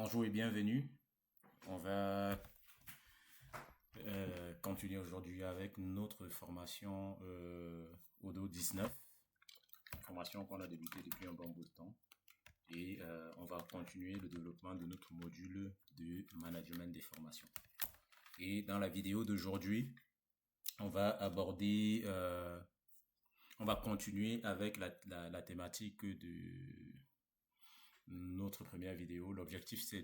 Bonjour et bienvenue. On va continuer aujourd'hui avec notre formation Odo 19, formation qu'on a débutée depuis un bon bout de temps. Et on va continuer le développement de notre module de management des formations. Et dans la vidéo d'aujourd'hui, on va aborder, on va continuer avec la thématique de notre première vidéo. L'objectif, c'est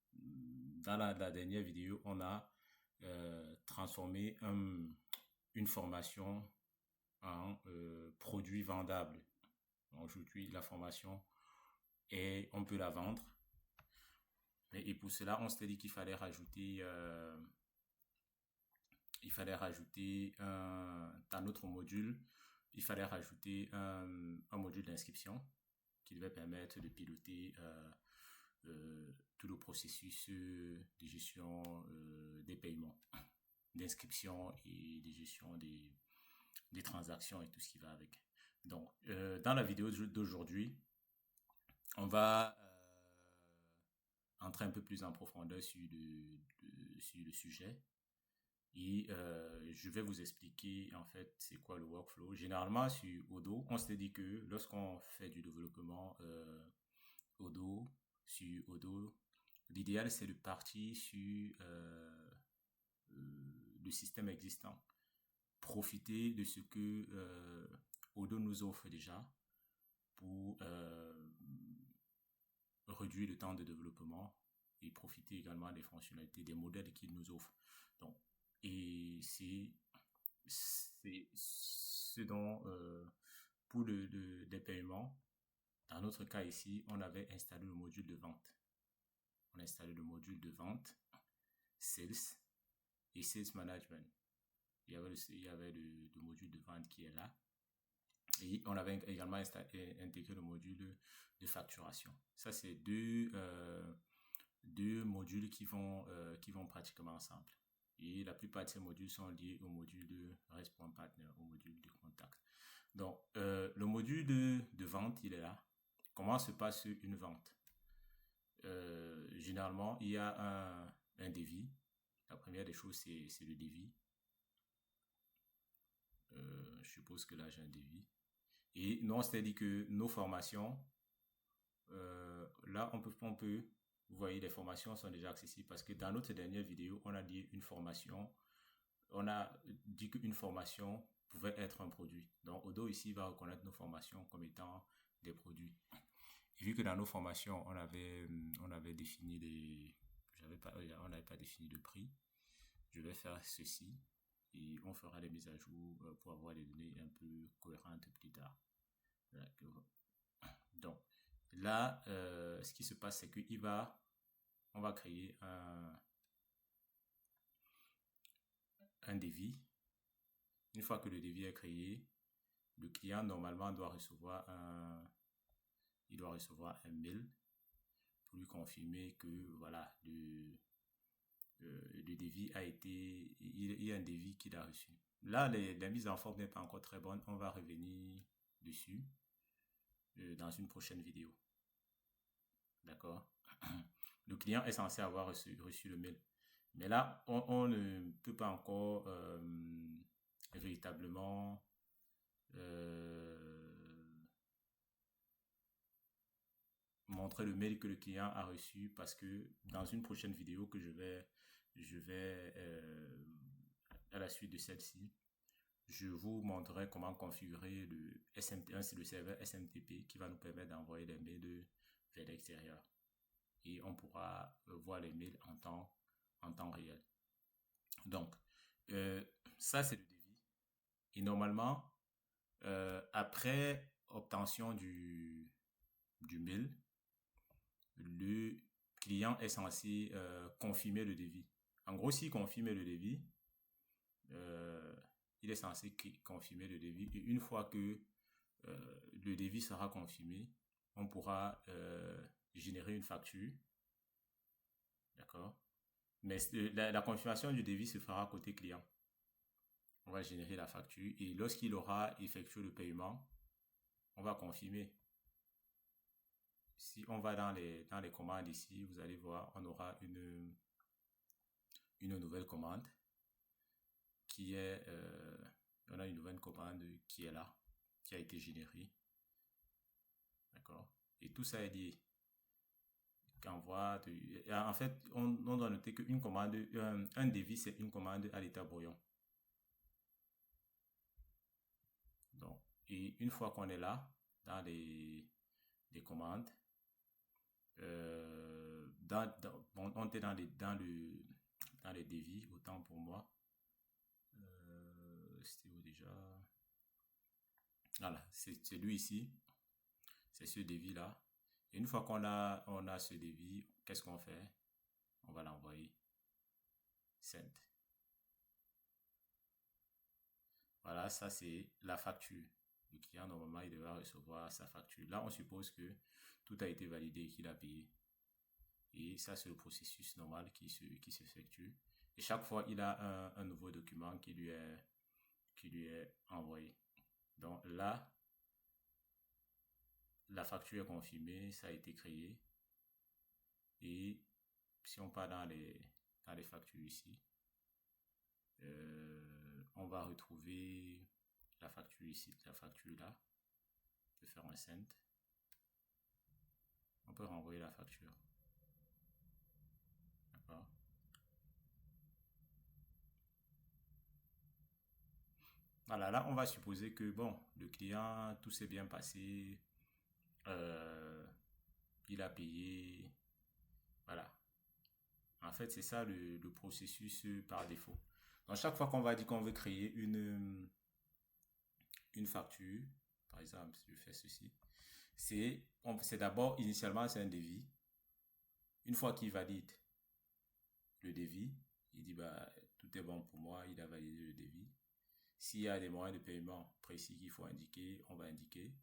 dans la dernière vidéo, on a transformé une formation en produit vendable. Aujourd'hui, la formation, on peut la vendre. Et pour cela, on s'est dit qu'il fallait rajouter, dans notre module, il fallait rajouter un module d'inscription qui devait permettre de piloter tout le processus de gestion des paiements, d'inscription et de gestion des transactions et tout ce qui va avec. Donc, dans la vidéo d'aujourd'hui, on va entrer un peu plus en profondeur sur le sujet. Et je vais vous expliquer en fait c'est quoi le workflow. Généralement sur Odo, on s'est dit que lorsqu'on fait du développement sur Odo, l'idéal c'est de partir sur le système existant. Profiter de ce que Odo nous offre déjà pour réduire le temps de développement et profiter également des fonctionnalités, des modèles qu'il nous offre. Donc, et c'est ce dont, pour les paiements, dans notre cas ici, on avait installé le module de vente. On a installé le module de vente, Sales et Sales Management. Il y avait le module de vente qui est là. Et on avait également intégré le module de facturation. Ça, c'est deux modules qui vont pratiquement ensemble. Et la plupart de ces modules sont liés au module de Response Partner, au module de contact. Donc, le module de vente, il est là. Comment se passe une vente? Généralement, il y a un devis. La première des choses, c'est le devis. Je suppose que là, j'ai un devis. Et nous, on s'est dit que nos formations, là, on peut, vous voyez, les formations sont déjà accessibles parce que dans notre dernière vidéo, on a dit qu'une formation pouvait être un produit. Donc, Odo ici va reconnaître nos formations comme étant des produits. Et vu que dans nos formations, on avait défini on n'avait pas défini de prix, je vais faire ceci et on fera les mises à jour pour avoir des données un peu cohérentes plus tard. Donc, là, ce qui se passe, c'est on va créer un devis. Une fois que le devis est créé, le client normalement doit recevoir un mail pour lui confirmer que voilà, le devis il y a un devis qu'il a reçu. Là, la mise en forme n'est pas encore très bonne. On va revenir dessus dans une prochaine vidéo. D'accord? Le client est censé avoir reçu le mail. Mais là, on ne peut pas encore véritablement montrer le mail que le client a reçu parce que dans une prochaine vidéo que je vais à la suite de celle-ci, je vous montrerai comment configurer le SMTP, c'est le serveur SMTP qui va nous permettre d'envoyer des mails vers l'extérieur. Et on pourra voir les mails en temps réel. Donc, ça c'est le devis. Et normalement, après obtention du mail, le client est censé confirmer le devis. En gros, s'il confirme le devis, il est censé confirmer le devis. Et une fois que le devis sera confirmé, on pourra générer une facture. D'accord? Mais la confirmation du devis se fera côté client. On va générer la facture et lorsqu'il aura effectué le paiement, on va confirmer. si on va dans les commandes ici, vous allez voir, on aura une nouvelle commande qui est, on a une nouvelle commande qui est là, qui a été générée. D'accord? Et tout ça est lié. En fait, on doit noter qu'une commande, un devis, c'est une commande à l'état brouillon. Donc, et une fois qu'on est là, dans les commandes, on était dans les devis, autant pour moi. C'était où déjà? Voilà, c'est lui ici. C'est ce devis-là. Et une fois on a ce devis, qu'est-ce qu'on fait? On va l'envoyer. Send. Voilà, ça c'est la facture. Le client, normalement, il devra recevoir sa facture. Là, on suppose que tout a été validé et qu'il a payé. Et ça, c'est le processus normal qui s'effectue. Et chaque fois, il a un nouveau document qui lui est envoyé. Donc là, la facture est confirmée, ça a été créé. Et si on part dans les factures ici, on va retrouver la facture ici, la facture là. On peut faire un send. On peut renvoyer la facture. D'accord? Voilà, là, on va supposer que, bon, le client, tout s'est bien passé. euh, il a payé. Voilà. En fait, c'est ça le processus par défaut. Donc, chaque fois qu'on va dire qu'on veut créer une facture, par exemple, si je fais ceci, c'est d'abord, initialement, c'est un devis. Une fois qu'il valide le devis, il dit, bah, tout est bon pour moi, il a validé le devis. S'il y a des moyens de paiement précis qu'il faut indiquer, on va indiquer.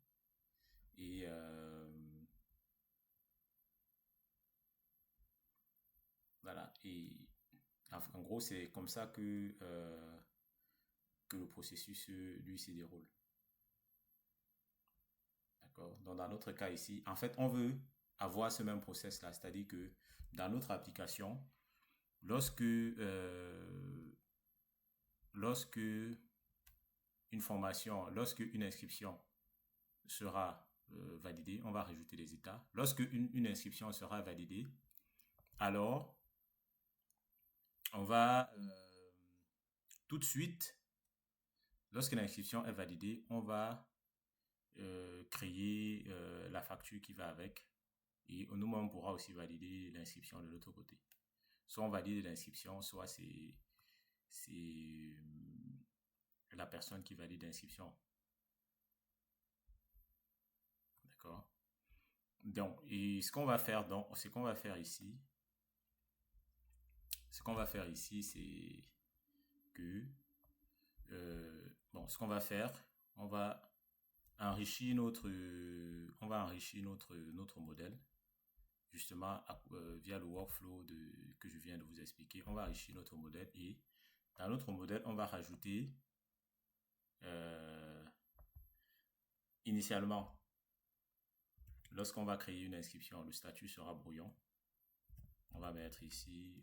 Et voilà. Et en gros, c'est comme ça que le processus, lui, se déroule. D'accord? Donc, dans notre cas ici, en fait, on veut avoir ce même process-là. C'est-à-dire que dans notre application, lorsque lorsque une inscription sera validée, on va rajouter les états. Lorsque une inscription sera validée, alors on va tout de suite, lorsque l'inscription est validée, on va créer la facture qui va avec. Et nous, on pourra aussi valider l'inscription de l'autre côté. Soit on valide l'inscription, soit c'est la personne qui valide l'inscription. D'accord? Donc, et ce qu'on va faire ici, c'est que, bon, ce qu'on va faire, on va enrichir notre modèle, justement, via le workflow que je viens de vous expliquer. On va enrichir notre modèle et dans notre modèle, on va rajouter initialement, lorsqu'on va créer une inscription, le statut sera brouillon. On va mettre ici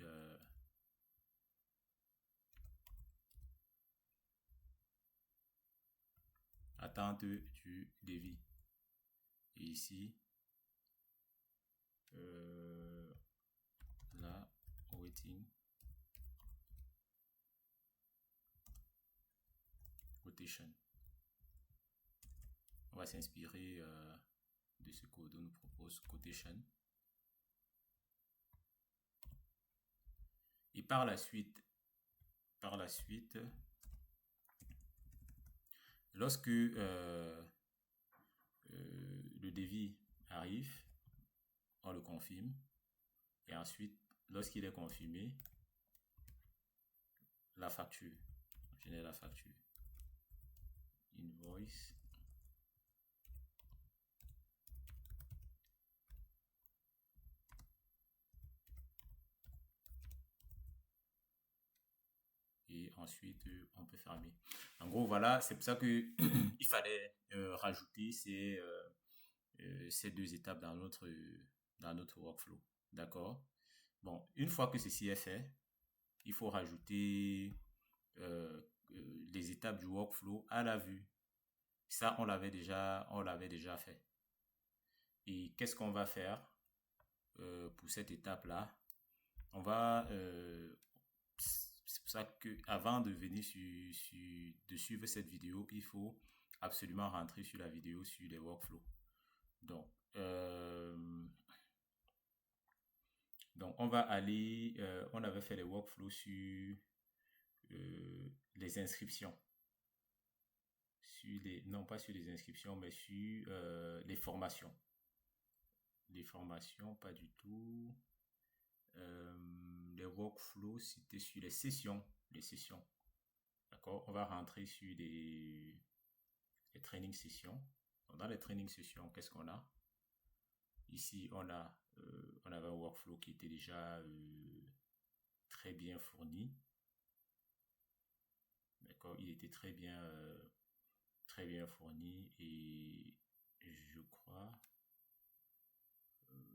attente du devis. Et ici, là, waiting quotation. On va s'inspirer de ce que nous propose quotation. Et par la suite, lorsque le devis arrive, on le confirme. Et ensuite, lorsqu'il est confirmé, la facture, on génère la facture. Invoice. Et ensuite, on peut fermer. En gros, voilà, c'est pour ça que il fallait rajouter ces deux étapes dans notre workflow. D'accord? Bon, une fois que ceci est fait, il faut rajouter les étapes du workflow à la vue. Ça, on l'avait déjà fait. Et qu'est-ce qu'on va faire pour cette étape-là? On va c'est pour ça que avant de venir de suivre cette vidéo, il faut absolument rentrer sur la vidéo sur les workflows. Donc, on va aller, on avait fait les workflows sur les inscriptions. Non pas sur les inscriptions, mais sur les formations. Les formations, pas du tout. Les workflows, c'était sur les sessions. D'accord? On va rentrer sur les training sessions. Dans les training sessions, qu'est-ce qu'on a? Ici, on avait un workflow qui était déjà très bien fourni. D'accord? Il était très bien fourni et je crois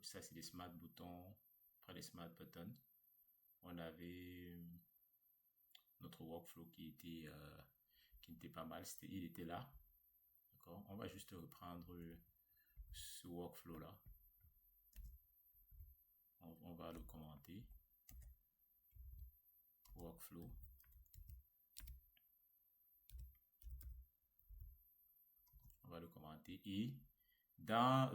ça c'est des smart boutons. Après les smart buttons, on avait notre workflow qui était pas mal. Il était là. D'accord? On va juste reprendre ce workflow là. On va le commenter. Workflow. On va le commenter et dans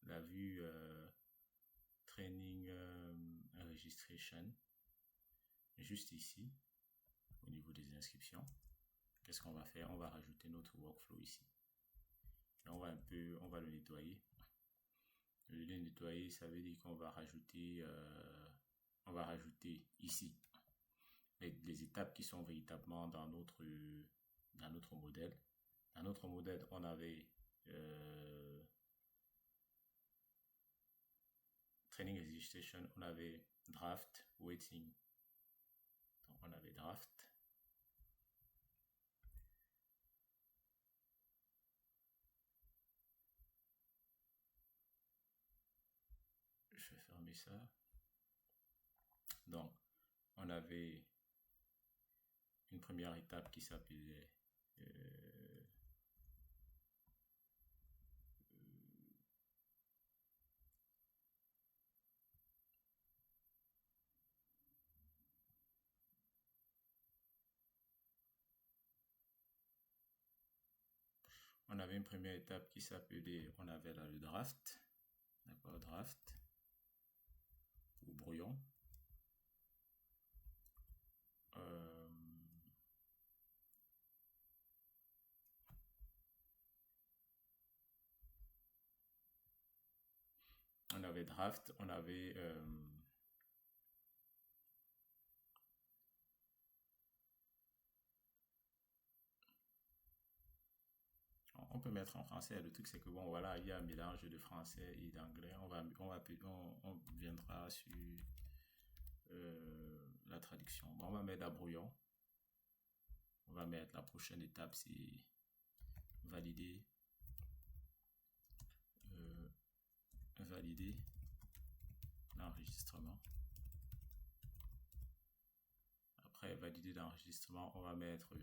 la vue training registration, juste ici au niveau des inscriptions, qu'est-ce qu'on va faire? On va rajouter notre workflow ici. Et on va le nettoyer. Le nettoyer, ça veut dire qu'on va rajouter ici les étapes qui sont véritablement dans notre modèle. Dans notre modèle, on avait training registration, on avait draft, waiting. Donc, on avait draft. Je vais fermer ça. Donc, on avait une première étape qui s'appelait on avait une première étape qui s'appelait, on avait là le draft, d'accord, draft, ou brouillon. On avait draft, on avait on peut mettre en français. Le truc c'est que bon voilà, il y a un mélange de français et d'anglais. On viendra sur la traduction. Bon, on va mettre à brouillon. On va mettre la prochaine étape, c'est valider l'enregistrement. Après valider l'enregistrement, on va mettre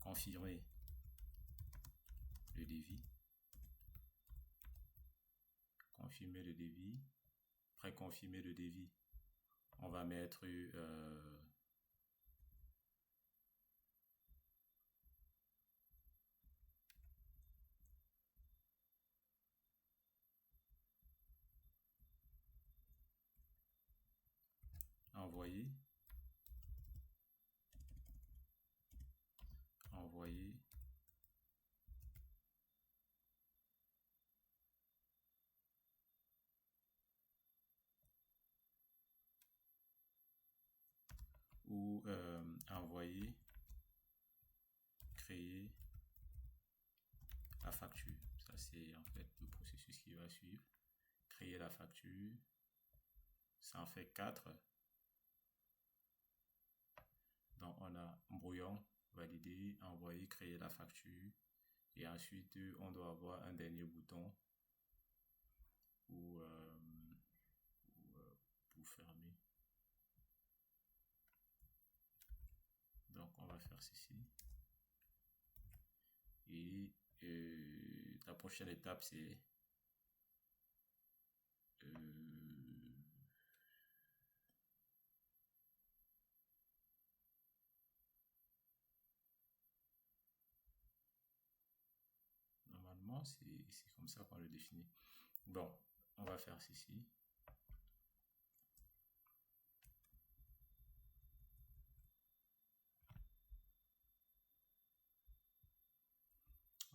confirmer le devis. Confirmer le devis. Après confirmer le devis, on va mettre envoyer ou envoyer, créer la facture. Ça c'est en fait le processus qui va suivre. Créer la facture, ça en fait 4. Donc on a brouillon, valider, envoyer, créer la facture. Et ensuite, on doit avoir un dernier bouton pour, pour fermer. Donc, on va faire ceci. Et la prochaine étape, c'est normalement, c'est comme ça qu'on le définit. Bon, on va faire ceci.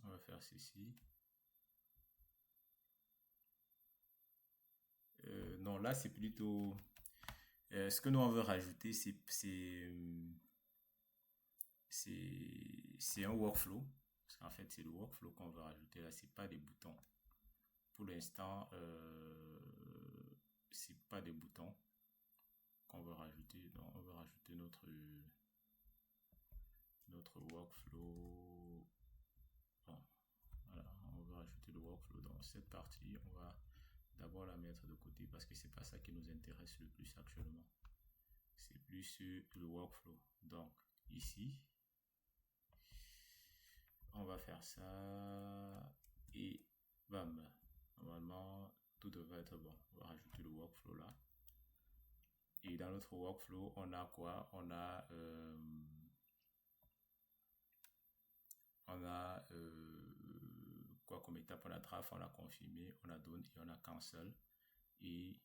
On va faire ceci. Non, là, c'est plutôt... ce que nous, on veut rajouter, c'est un workflow. Parce qu'en fait, c'est le workflow qu'on veut rajouter. Là, c'est pas des boutons. Pour l'instant, c'est pas des boutons qu'on veut rajouter. Donc, on veut rajouter notre workflow. Bon, voilà, on veut rajouter le workflow. Dans cette partie, on va d'abord la mettre de côté parce que c'est pas ça qui nous intéresse le plus actuellement. C'est plus le workflow. Donc, ici, on va faire ça et bam. Normalement, tout devrait être bon. On va rajouter le workflow là. Et dans notre workflow, on a quoi? On a quoi comme étape? On a draft, on a confirmé, on a done et on a cancel. Et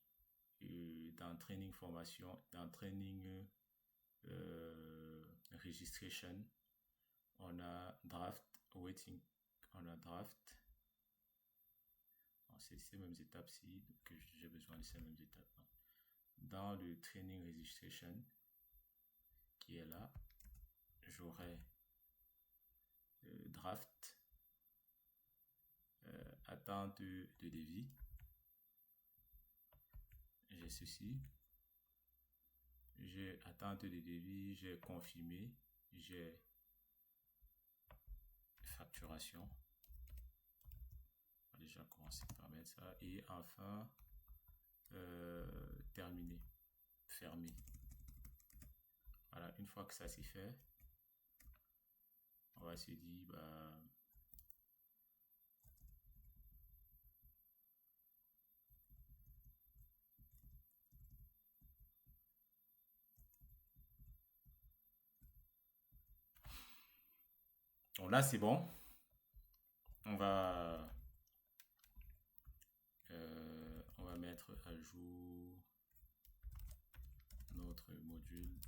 dans training formation, dans training registration, on a draft, waiting, on a draft. C'est ces mêmes étapes-ci que j'ai besoin de ces mêmes étapes. Dans le training registration qui est là, j'aurai draft, attente de devis. J'ai ceci. J'ai attente de devis, j'ai confirmé, j'ai facturation. On va déjà commencer par mettre ça. Et enfin, terminé, fermé. Voilà, une fois que ça c'est fait, on va se dire, bah, bon, là c'est bon. On va mettre à jour notre module.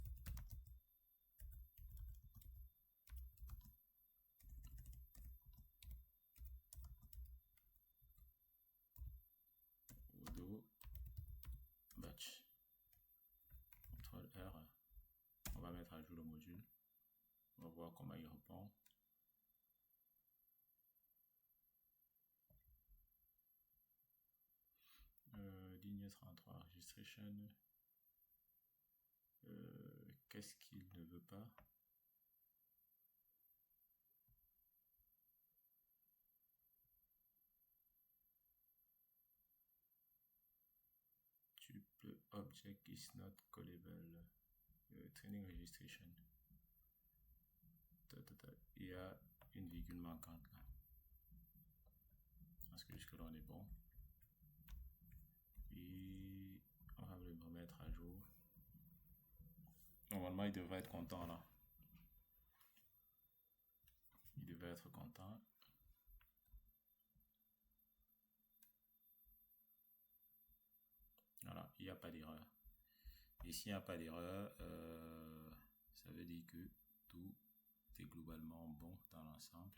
Odo batch. CTRL R. On va mettre à jour le module. On va voir comment il répond. Ligne 33, registration. Qu'est-ce qu'il ne veut pas? Tuple object is not callable. Training registration. Il y a une virgule manquante là. Parce que jusque là on est bon. Et on va le remettre à jour. Normalement il devrait être content là. Il devrait être content. Voilà, il n'y a pas d'erreur. Et s'il n'y a pas d'erreur, ça veut dire que tout est globalement bon dans l'ensemble.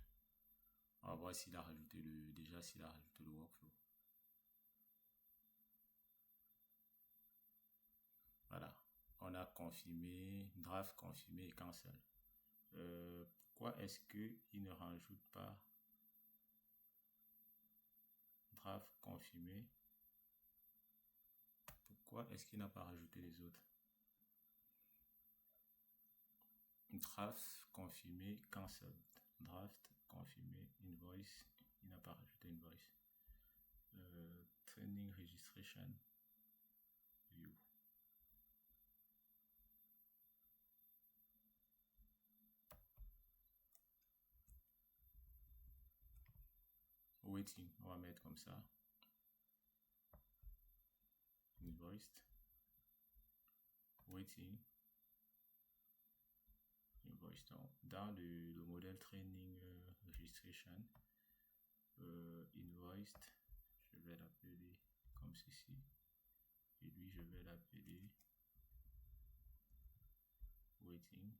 On va voir s'il a rajouté s'il a rajouté le workflow. Voilà, on a confirmé, draft confirmé et cancel. Pourquoi est-ce qu'il ne rajoute pas draft confirmé? Pourquoi est-ce qu'il n'a pas rajouté les autres? Draft, confirmé, cancel. Draft, confirmé, invoice. Il n'a pas rajouté invoice. Training registration. View. Waiting, on va mettre comme ça. Invoiced. Waiting. Invoiced. Dans le modèle training registration, invoiced, je vais l'appeler comme ceci. Et lui, je vais l'appeler waiting.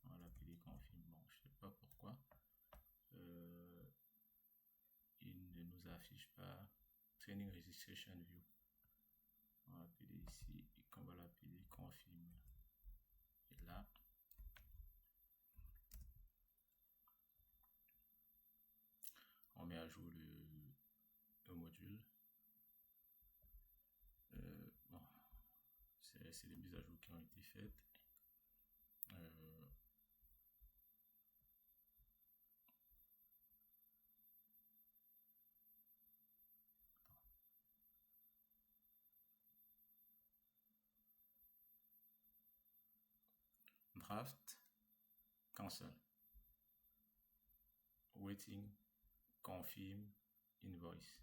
On va l'appeler confirm. Bon, je sais pas pourquoi. Il ne nous affiche pas training registration view. On va l'appeler ici et qu'on va l'appeler confirm. Et là, on met à jour le module. Bon, c'est les mises à jour qui ont été faites. Draft, cancel. Waiting, confirm, invoice.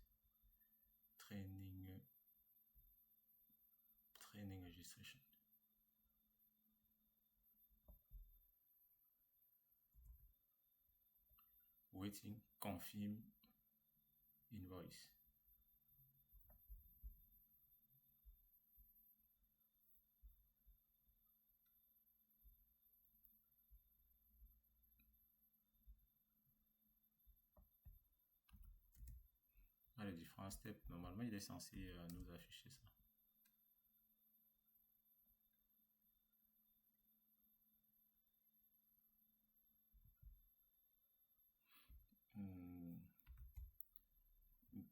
Training registration. Waiting, confirm, invoice. Les différents steps, normalement il est censé nous afficher ça.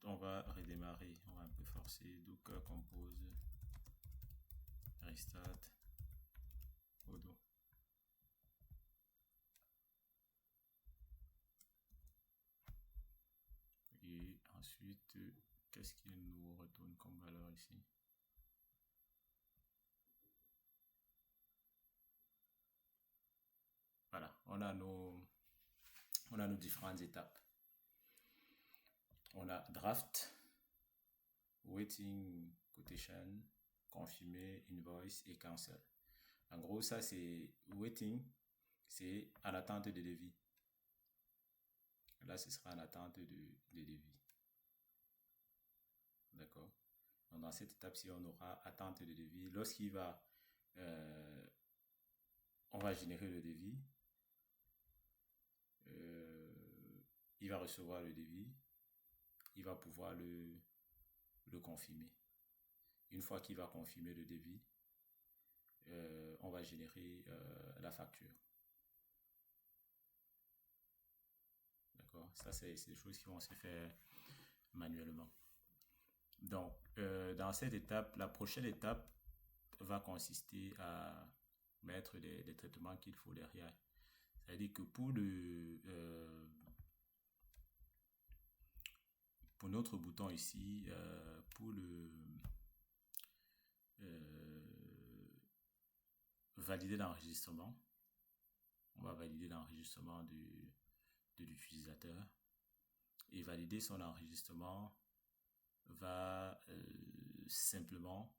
On va redémarrer, on va un peu forcer. Docker compose restart Odo. Et ensuite, qu'est-ce qu'il nous retourne comme valeur ici? Voilà, on a nos différentes étapes. On a draft, waiting, quotation, confirmer, invoice et cancel. En gros, ça c'est waiting, c'est à l'attente de devis. Là, ce sera en attente de devis. D'accord. Donc, dans cette étape-ci, on aura attente de devis. Lorsqu'il va, on va générer le devis. Il va recevoir le devis. Il va pouvoir le confirmer. Une fois qu'il va confirmer le devis, on va générer la facture. D'accord. Ça, c'est des choses qui vont se faire manuellement. Donc, dans cette étape, la prochaine étape va consister à mettre les traitements qu'il faut derrière. C'est-à-dire que pour notre bouton ici, pour valider l'enregistrement, on va valider l'enregistrement de l'utilisateur, et valider son enregistrement va simplement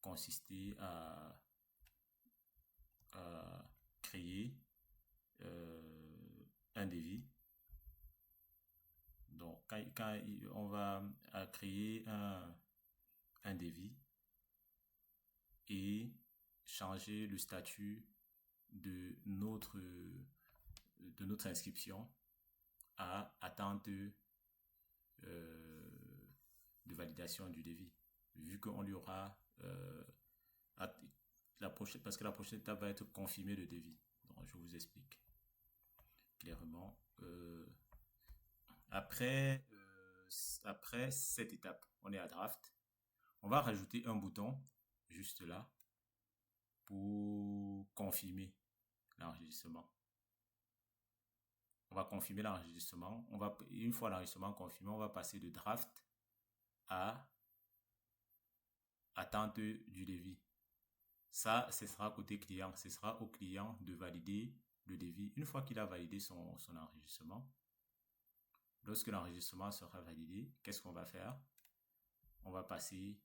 consister à créer un devis. Donc, quand on va créer un devis et changer le statut de notre inscription à attente de validation du devis, vu qu'on lui aura parce que la prochaine étape va être confirmer le devis. Donc, je vous explique clairement. Après cette étape, on est à draft. On va rajouter un bouton juste là pour confirmer l'enregistrement. On va confirmer l'enregistrement. Une fois l'enregistrement confirmé, on va passer de draft à attente du devis. Ça, ce sera côté client. Ce sera au client de valider le devis. Une fois qu'il a validé son enregistrement, lorsque l'enregistrement sera validé, qu'est-ce qu'on va faire? On va passer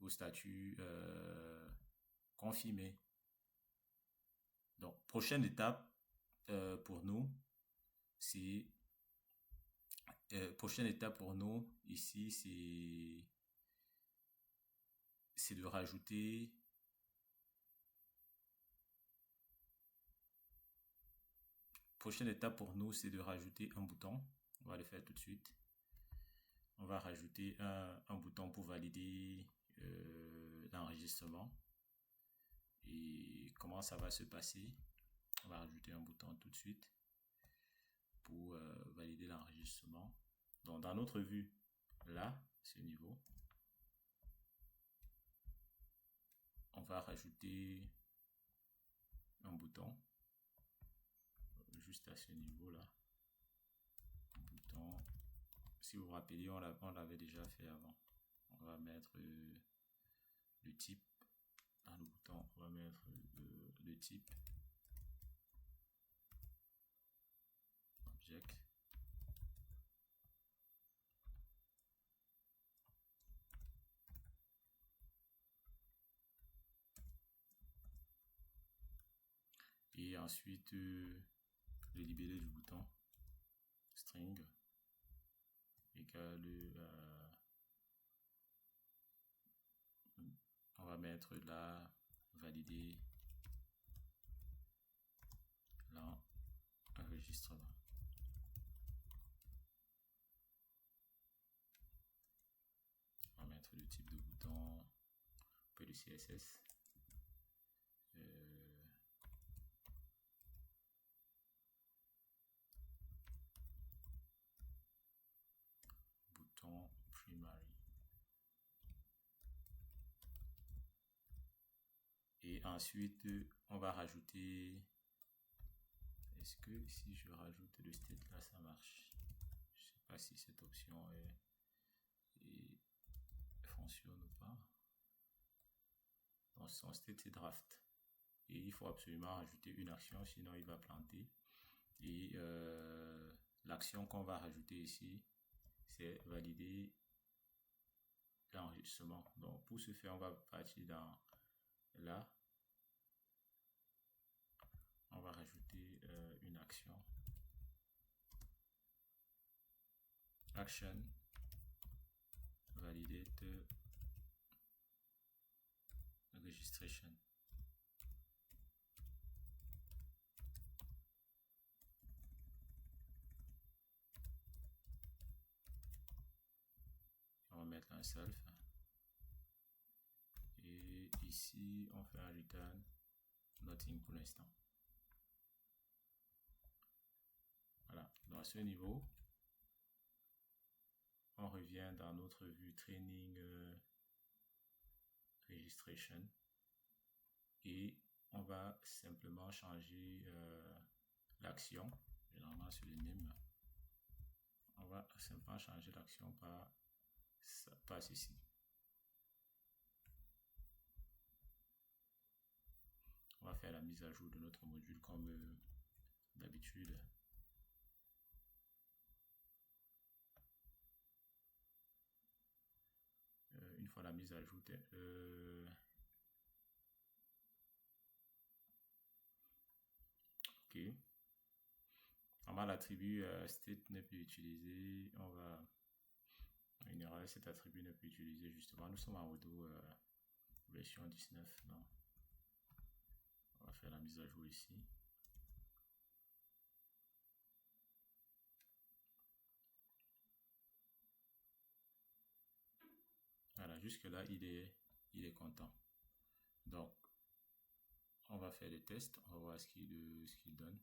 au statut confirmé. Donc, prochaine étape pour nous, c'est prochaine étape pour nous ici, c'est de rajouter prochaine étape pour nous, c'est de rajouter un bouton. On va le faire tout de suite. On va rajouter un bouton pour valider l'enregistrement. Et comment ça va se passer? On va rajouter un bouton tout de suite pour valider l'enregistrement. Donc, dans notre vue, là, ce niveau, on va rajouter un bouton juste à ce niveau-là. Bouton. Si vous vous rappelez, on l'avait déjà fait avant. On va mettre le type dans le bouton. On va mettre le type object. Et ensuite le libellé du bouton string égale on va mettre là valider l'enregistrement. On va mettre le type de bouton, un peu de CSS. Bouton primary. Et ensuite, on va rajouter. Est-ce que si je rajoute le state là, ça marche? Je sais pas si cette option fonctionne ou pas. Donc son state c'est draft. Et il faut absolument rajouter une action, sinon il va planter. Et l'action qu'on va rajouter ici, c'est valider l'enregistrement. Donc pour ce faire, on va partir dans là. On va rajouter une action. Action validate registration. On va mettre un self. Et ici, on fait un return nothing pour l'instant. Voilà, dans ce niveau, on revient dans notre vue training registration et on va simplement changer l'action, généralement sur le name. On va simplement changer l'action par ceci. On va faire la mise à jour de notre module comme d'habitude. Une fois la mise à jour, ok. Normalement, l'attribut state n'est plus utilisé. On va ignorer cet attribut n'est plus utilisé justement. Nous sommes en Odoo version 19. Non. On va faire la mise à jour ici. Voilà, jusque là, il est content. Donc, on va faire des tests. On va voir ce qu'il donne.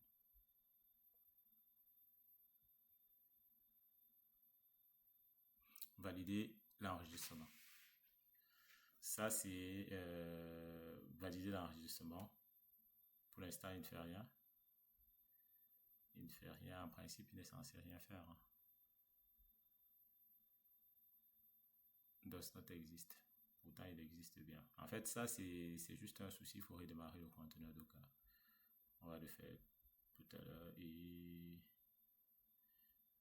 Valider l'enregistrement. Ça, c'est valider l'enregistrement. Pour l'instant, il ne fait rien. Il ne fait rien. En principe, il n'est censé rien faire. Does not exist. Pourtant, il existe bien. En fait, ça, c'est juste un souci. Il faut redémarrer le conteneur Docker. On va le faire tout à l'heure. Et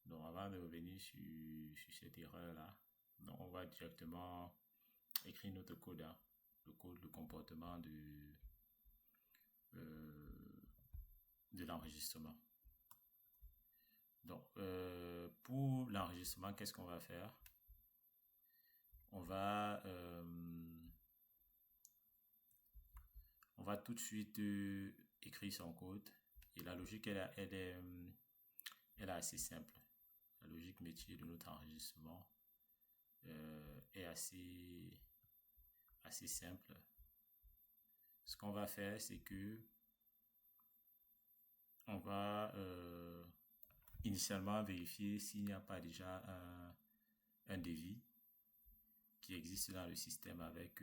donc, avant de revenir sur cette erreur-là, donc on va directement écrire notre code, hein, le code, le comportement de l'enregistrement. Donc, pour l'enregistrement, qu'est-ce qu'on va faire? On va tout de suite écrire son code. Et la logique, elle est assez simple. La logique métier de notre enregistrement est assez simple. Ce qu'on va faire, c'est que on va initialement vérifier s'il n'y a pas déjà un devis qui existe dans le système avec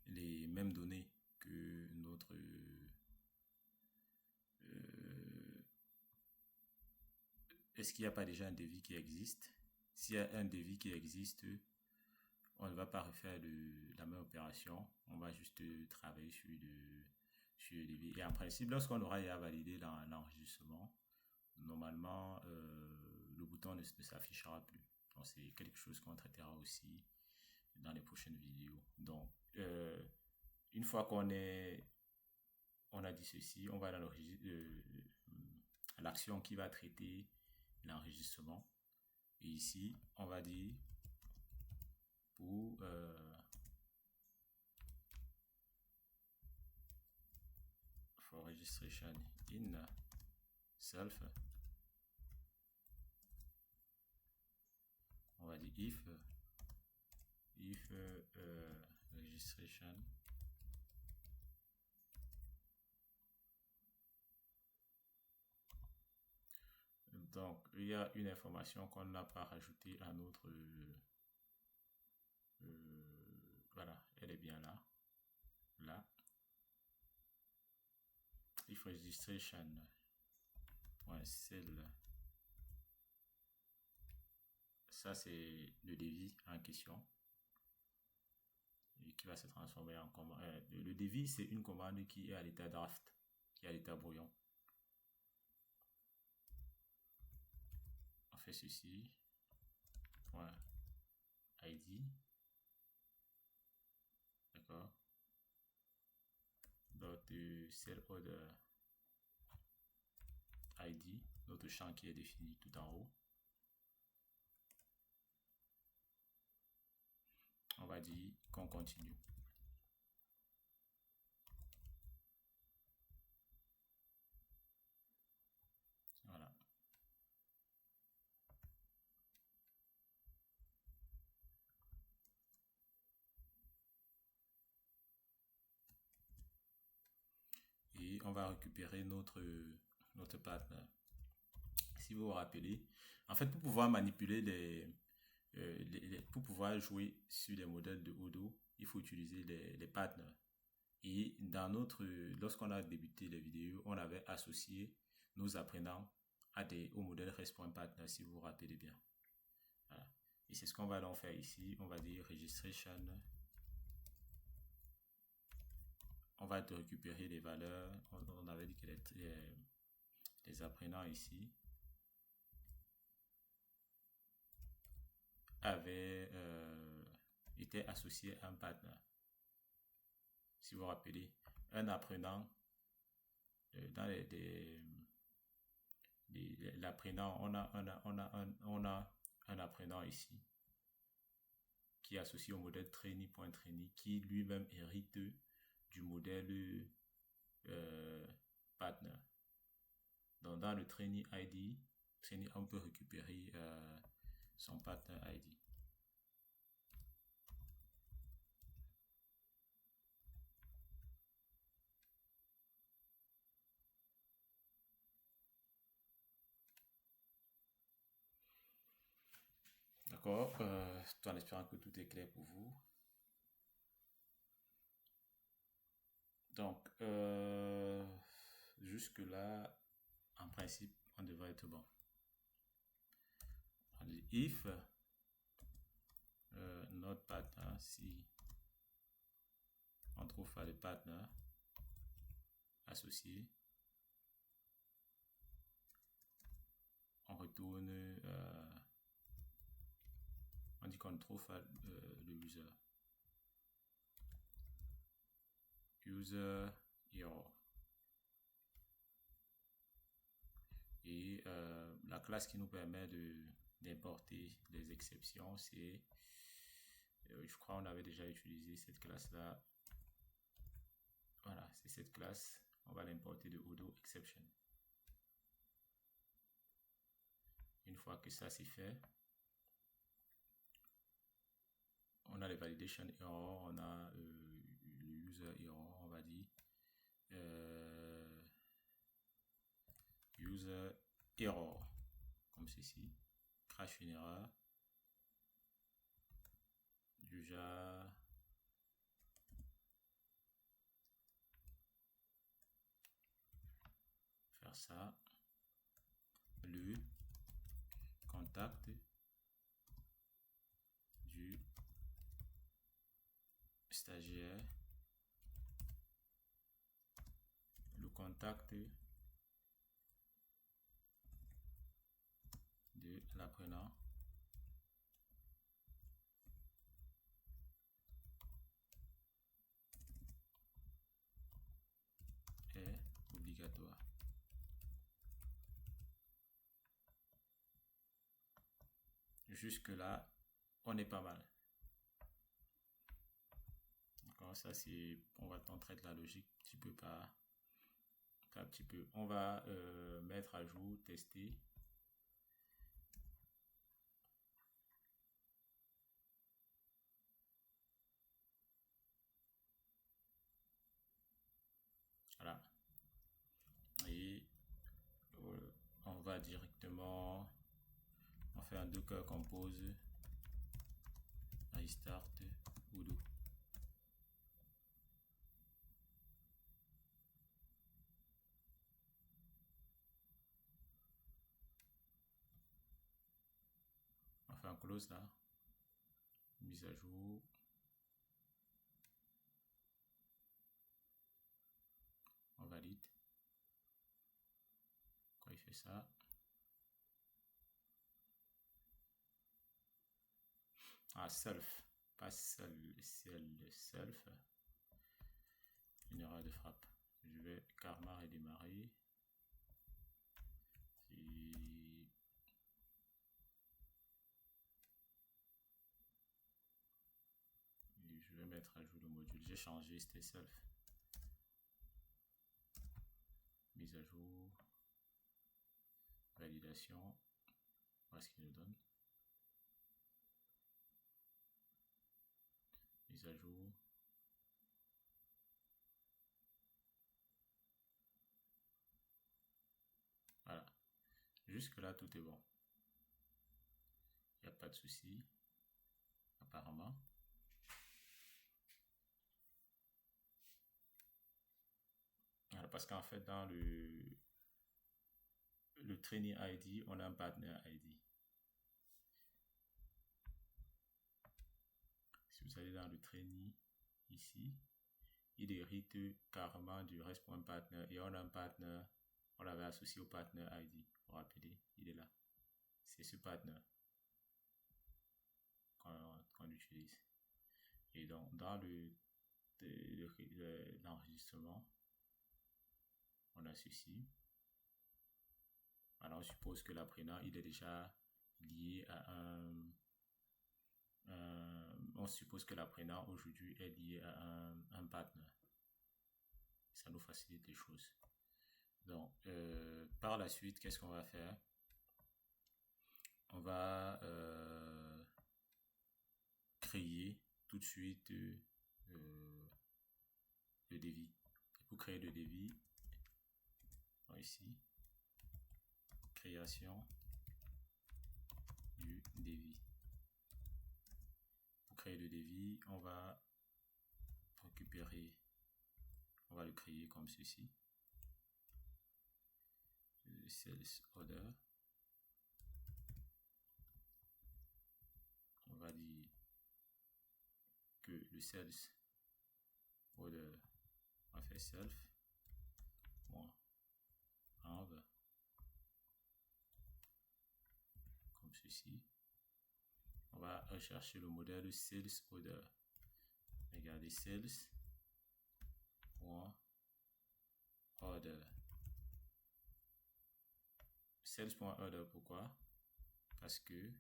les mêmes données que notre est-ce qu'il n'y a pas déjà un devis qui existe? S'il y a un devis qui existe, on ne va pas refaire la même opération, on va juste travailler sur le devis. Et en principe, lorsqu'on aura déjà validé l'enregistrement, normalement, le bouton ne s'affichera plus. Donc, c'est quelque chose qu'on traitera aussi dans les prochaines vidéos. Donc, une fois qu'on a dit ceci, on va dans l'action qui va traiter l'enregistrement. Et ici, on va dire pour for registration in self, on va dire if registration donc il y a une information qu'on n'a pas rajoutée à notre voilà, elle est bien là if registration cell, ça c'est le devis en question et qui va se transformer en commande. Le devis, c'est une commande qui est à l'état draft, qui est à l'état brouillon. On fait ceci, point ID, d'accord, dot cell order ID, notre champ qui est défini tout en haut. On va dire qu'on continue. Voilà. Et on va récupérer notre partner. Si vous vous rappelez, en fait, pour pouvoir manipuler pour pouvoir jouer sur les modèles de Odoo, il faut utiliser les partners. Et lorsqu'on a débuté les vidéos, on avait associé nos apprenants au modèle REST.partner, si vous vous rappelez bien. Voilà. Et c'est ce qu'on va donc faire ici. On va dire registration. On va te récupérer les valeurs. On avait dit que les apprenants ici avaient été associés à un partner. Si vous vous rappelez, un apprenant dans l'apprenant, on a un apprenant ici qui est associé au modèle trainee.trainee qui lui-même hérite du modèle partner. Donc dans le trainee ID, on peut récupérer son partner ID. D'accord, tout en espérant que tout est clair pour vous. Donc, jusque-là, en principe, on devrait être bon. On dit if notre partner, si on trouve pas de partner associé, on retourne, on dit qu'on trouve le user. User error. Et la classe qui nous permet d'importer les exceptions, c'est, je crois on avait déjà utilisé cette classe-là. Voilà, c'est cette classe. On va l'importer de Odo exception. Une fois que ça c'est fait, on a les validation error, on a le user error, on va dire user error, comme ceci, crash une erreur, déjà faire ça, le contact du stagiaire, le contact de l'apprenant est obligatoire. Jusque là, on est pas mal. D'accord, ça c'est, on va tenter de la logique, tu peux pas, un petit peu. On va mettre à jour, tester. Voilà. Et on va directement, on fait un docker compose restart udo. On fait un close là, mise à jour. On valide. Quand il fait ça, self, pas seul, self, une erreur de frappe. Je vais karma redémarrer et je vais mettre à jour le module. J'ai changé, c'était self. Mise à jour, validation, voilà ce qu'il nous donne. Mise à jour. Voilà. Jusque là, tout est bon. Il n'y a pas de souci, apparemment. Alors, parce qu'en fait, dans le trainee ID, on a un partner ID. Si vous allez dans le trainee, ici, il hérite carrément du rest.partner et on a un partner, on l'avait associé au partner ID. Vous vous rappelez, il est là. C'est ce partner qu'on utilise. Et donc, dans l'enregistrement, on a ceci. Alors, on suppose que l'apprenant, il est déjà lié à on suppose que l'apprenant aujourd'hui est lié à un partner. Ça nous facilite les choses. Donc, par la suite, qu'est-ce qu'on va faire? On va créer tout de suite le devis. Et pour créer le devis, ici, création du devis. Pour créer le devis, on va récupérer On va le créer comme ceci. Sales order. On va dire que le sales order, on va faire self .env comme ceci. On va rechercher le modèle sales order. Regardez sales .order. Sales.order, pourquoi? Parce que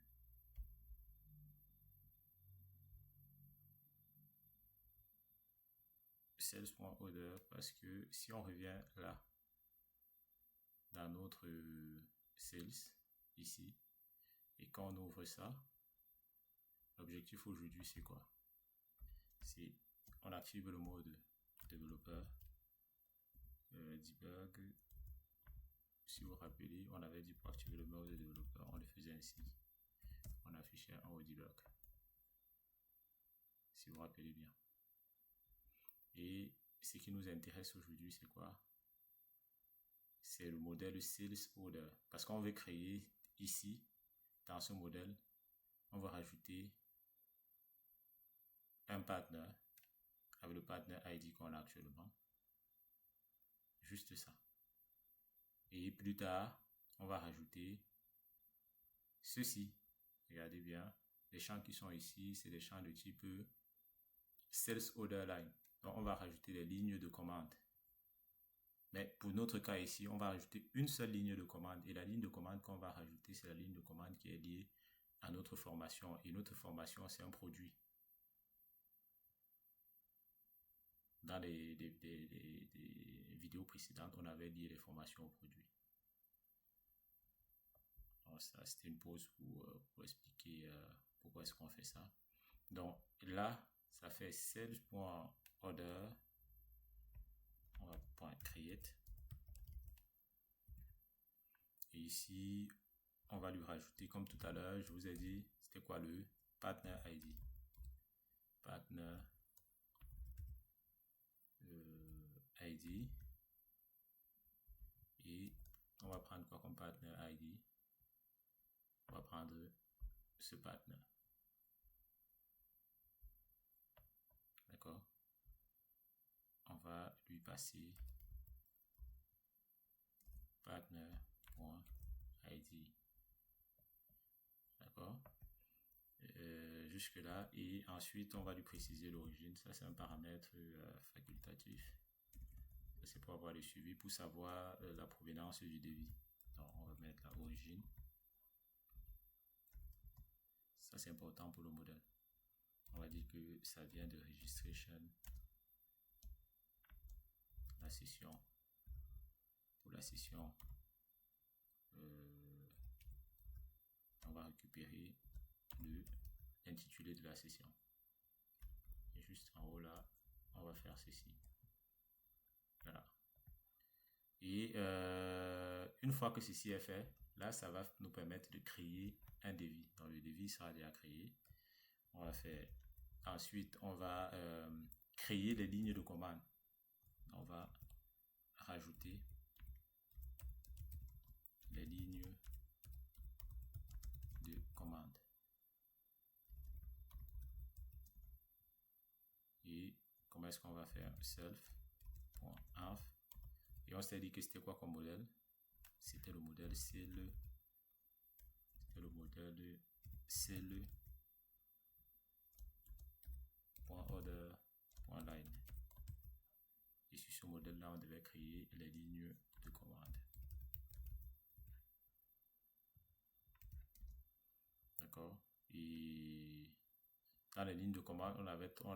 sales.order, parce que si on revient là dans notre sales ici et quand on ouvre ça, l'objectif aujourd'hui c'est quoi? C'est on active le mode développeur debug. Si vous vous rappelez, on avait dit pour activer le mode développeur, on le faisait ainsi. On affichait en haut debug. Si vous vous rappelez bien. Et ce qui nous intéresse aujourd'hui, c'est quoi? C'est le modèle sales order. Parce qu'on veut créer ici, dans ce modèle, on va rajouter un partner avec le partner ID qu'on a actuellement. Juste ça. Et plus tard, on va rajouter ceci. Regardez bien. Les champs qui sont ici, c'est des champs de type sales order line. Donc, on va rajouter des lignes de commande. Mais pour notre cas ici, on va rajouter une seule ligne de commande. Et la ligne de commande qu'on va rajouter, c'est la ligne de commande qui est liée à notre formation. Et notre formation, c'est un produit. Dans les vidéos précédentes, on avait lié les formations au produit. Alors ça, c'était une pause pour expliquer pourquoi est-ce qu'on fait ça. Donc là, ça fait sales.order. On va .create. Et ici, on va lui rajouter, comme tout à l'heure, je vous ai dit, c'était quoi le partner ID. Partner ID. Et on va prendre quoi comme partner ID? On va prendre ce partner. D'accord? On va lui passer partner.id. D'accord? Jusque là. Et ensuite, on va lui préciser l'origine. Ça, c'est un paramètre facultatif. C'est pour avoir le suivi, pour savoir la provenance du devis. Donc, on va mettre la origine. Ça, c'est important pour le modèle. On va dire que ça vient de registration. La session. Pour la session, on va récupérer l'intitulé de la session. Et juste en haut là, on va faire ceci. Voilà. Et une fois que ceci est fait, là, ça va nous permettre de créer un devis. Donc, le devis sera déjà créé. On va faire. Ensuite, on va créer les lignes de commande. On va rajouter les lignes de commande. Et comment est-ce qu'on va faire? Self.env. Et on s'est dit que c'était quoi comme modèle? C'était le modèle cell. C'était le modèle cell.order.line. Et sur ce modèle-là, on devait créer les lignes de commande. D'accord? Et dans les lignes de commande, on avait trois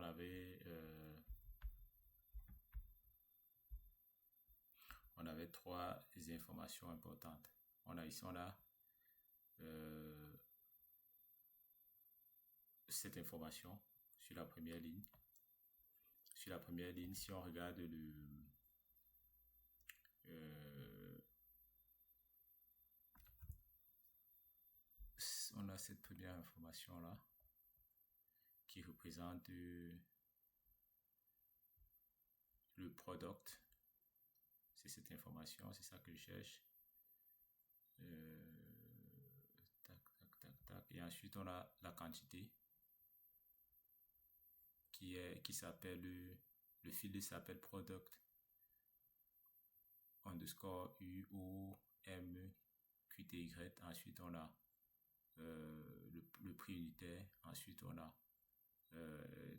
informations importantes. Ici, on a cette information sur la première ligne. Sur la première ligne, si on regarde on a cette première information là qui représente le product, c'est cette information, c'est ça que je cherche. Tac, tac, tac, tac. Et ensuite, on a la quantité qui s'appelle, le field s'appelle product underscore UOMQTY. Ensuite, on a le prix unitaire. Ensuite, on a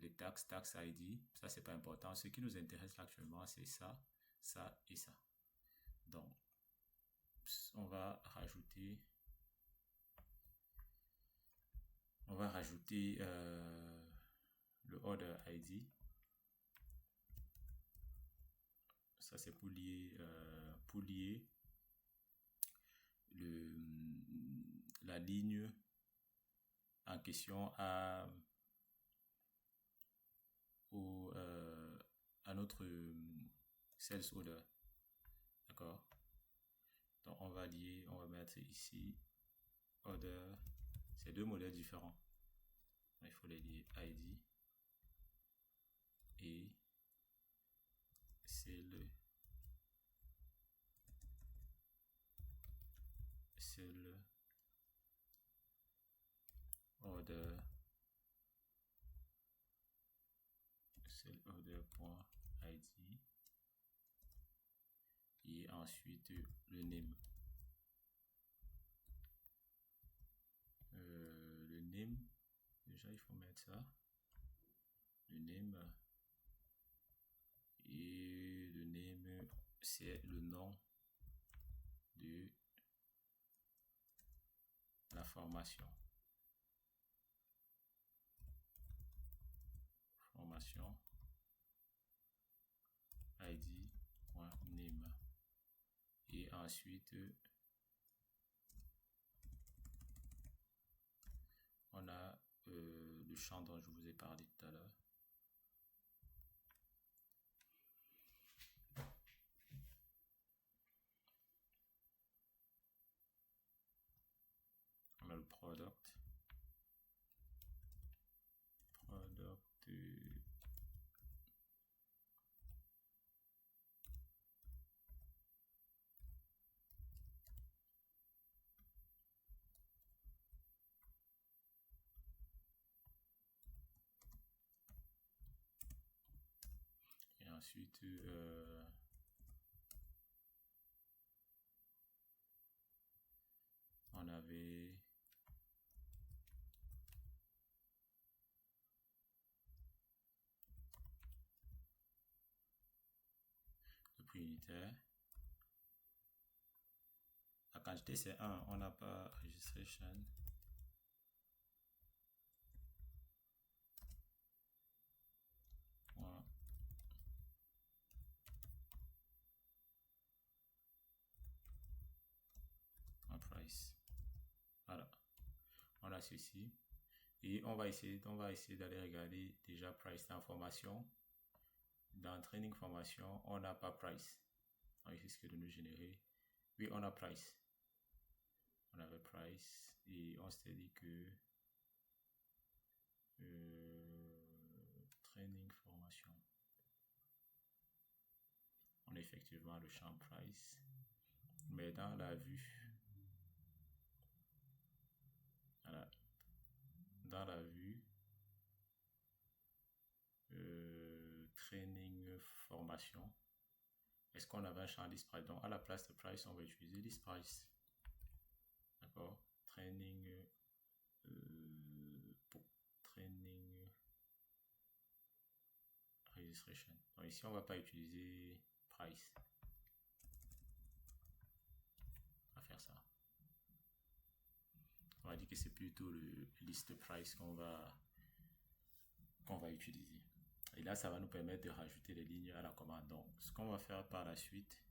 les taxes, tax ID. Ça, c'est pas important. Ce qui nous intéresse là actuellement, c'est ça, ça et ça. Donc, on va rajouter le order ID. Ça, c'est pour lier la ligne en question à notre sales order. D'accord? Donc, on va mettre ici order. C'est deux modèles différents. Il faut les lier ID et c'est le order order.id et ensuite le name. Le name, déjà il faut mettre ça, le name, et le name c'est le nom de la formation. id.name et ensuite on a le champ dont je vous ai parlé tout à l'heure. On a le product et ensuite on avait le prix unitaire. La quantité c'est 1, on n'a pas registration. Price. Voilà. On a ceci. Et on va essayer d'aller regarder déjà price dans formation. Dans training formation, on n'a pas price. Il risque de nous générer. Oui, on a price. On avait price et on s'est dit que training formation. On a effectivement le champ price. Mais dans la vue, voilà, dans la vue training formation, est-ce qu'on avait un champ list price? Donc à la place de price, on va utiliser list price. D'accord? Training pour training registration. Donc ici, on va pas utiliser price. On va faire ça. On va dire que c'est plutôt le list price qu'on va utiliser. Et là, ça va nous permettre de rajouter les lignes à la commande. Donc, ce qu'on va faire par la suite,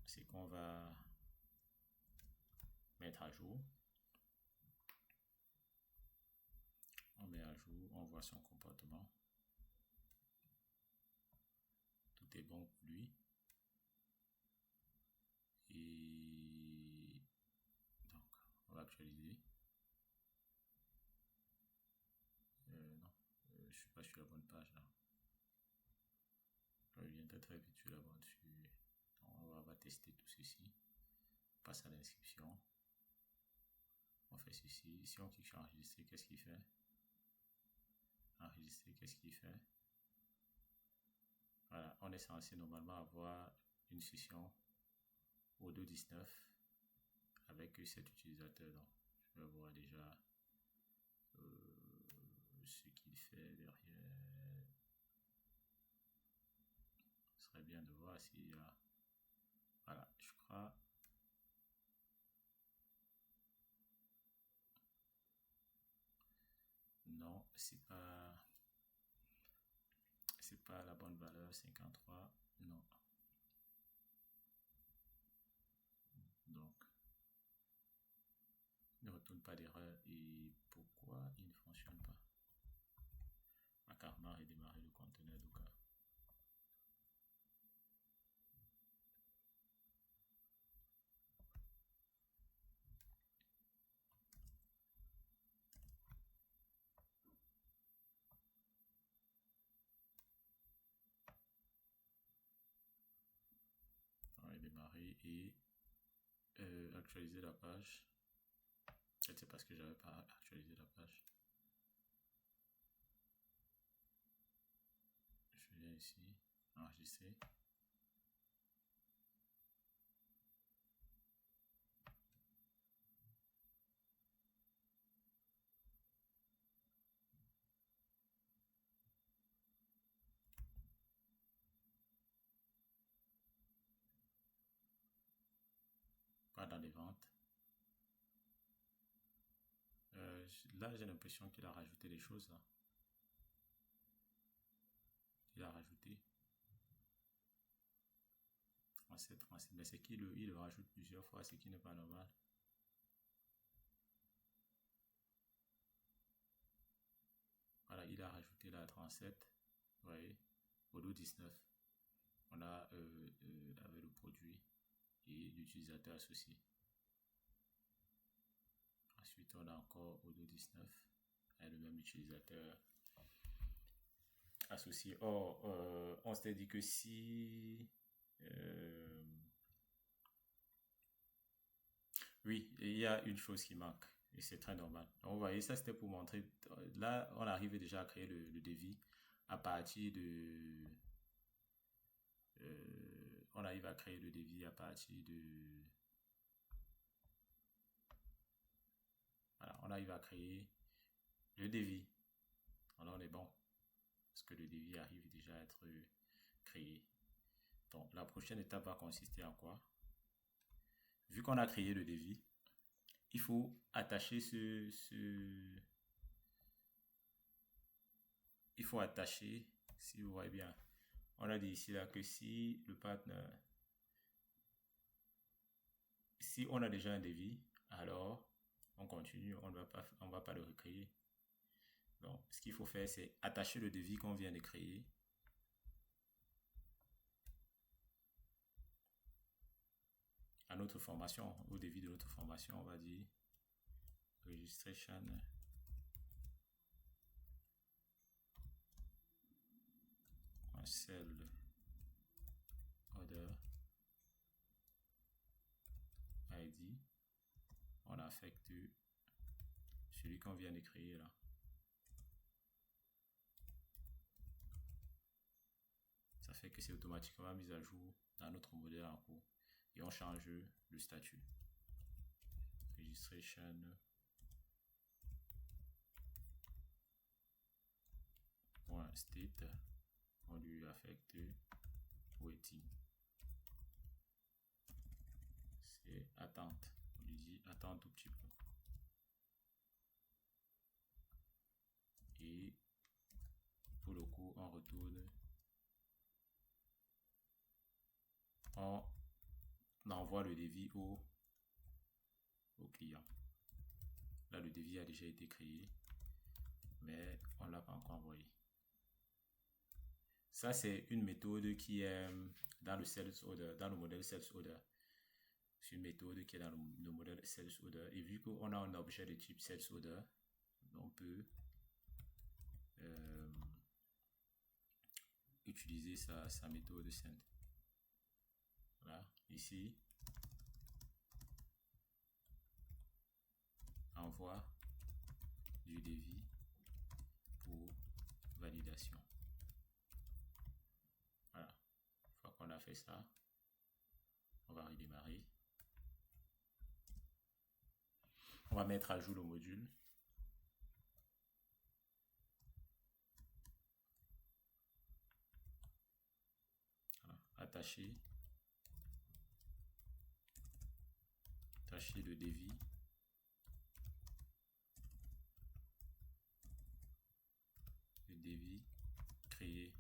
c'est qu'on va mettre à jour. On met à jour, on voit son comportement. Tout est bon pour lui. Et donc, on va actualiser. Non, je suis pas sur la bonne page là. Je reviendrai très vite sur l'aventure. On va tester tout ceci. On passe à l'inscription. On fait ceci. Si on clique sur enregistrer, qu'est-ce qu'il fait? Enregistrer, qu'est-ce qu'il fait? Voilà, on est censé normalement avoir une session au 2.19 avec cet utilisateur. Donc, je vais voir déjà ce qu'il fait derrière. Ce serait bien de voir s'il y a... Voilà, je crois... Non, c'est pas la bonne valeur, 53. Non. Donc, ne retourne pas d'erreur. Et pourquoi il ne fonctionne pas? On va carrément redémarrer le conteneur Docker. On va redémarrer et actualiser la page. C'est parce que j'avais pas actualisé la page. Je viens ici, enregistrer. Pas dans les ventes. Là, j'ai l'impression qu'il a rajouté des choses. Là. Il a rajouté 37, 37. Mais c'est qu'il il le rajoute plusieurs fois, ce qui n'est pas normal. Voilà, il a rajouté la 37. Vous voyez, au dos 19. On a avec le produit et l'utilisateur associé. Ensuite, on a encore au dos 19 avec le même utilisateur associé. Or, on s'était dit que si... oui, il y a une chose qui manque et c'est très normal. Donc, vous voyez, ça c'était pour montrer. Là, on arrivait déjà à créer le devis à partir de... on arrive à créer le devis à partir de... Voilà, on arrive à créer le devis. Alors, on est bon. Parce que le devis arrive déjà à être créé. Donc, la prochaine étape va consister en quoi? Vu qu'on a créé le devis, il faut attacher il faut attacher, si vous voyez bien, on a dit ici là que si le partenaire, si on a déjà un devis, alors on continue, on va pas le recréer. Donc, ce qu'il faut faire, c'est attacher le devis qu'on vient de créer. À notre formation, au devis de notre formation, on va dire registration sell order ID. On affecte celui qu'on vient de créer là. Ça fait que c'est automatiquement mis à jour dans notre modèle en cours. Et on change le statut. Registration .state, on lui affecte waiting. C'est attente. On lui dit attends un tout petit peu. Et pour le coup, on retourne. On envoie le devis au client. Là, le devis a déjà été créé, mais on ne l'a pas encore envoyé. Ça, c'est une méthode qui est dans le sales order, dans le modèle sales order. C'est une méthode qui est dans le modèle sales order. Et vu qu'on a un objet de type sales order, on peut utiliser sa méthode send. Voilà, ici, envoi du devis pour validation. Voilà, une fois qu'on a fait ça, on va redémarrer. On va mettre à jour le module. Voilà. Attacher le devis. Le devis créé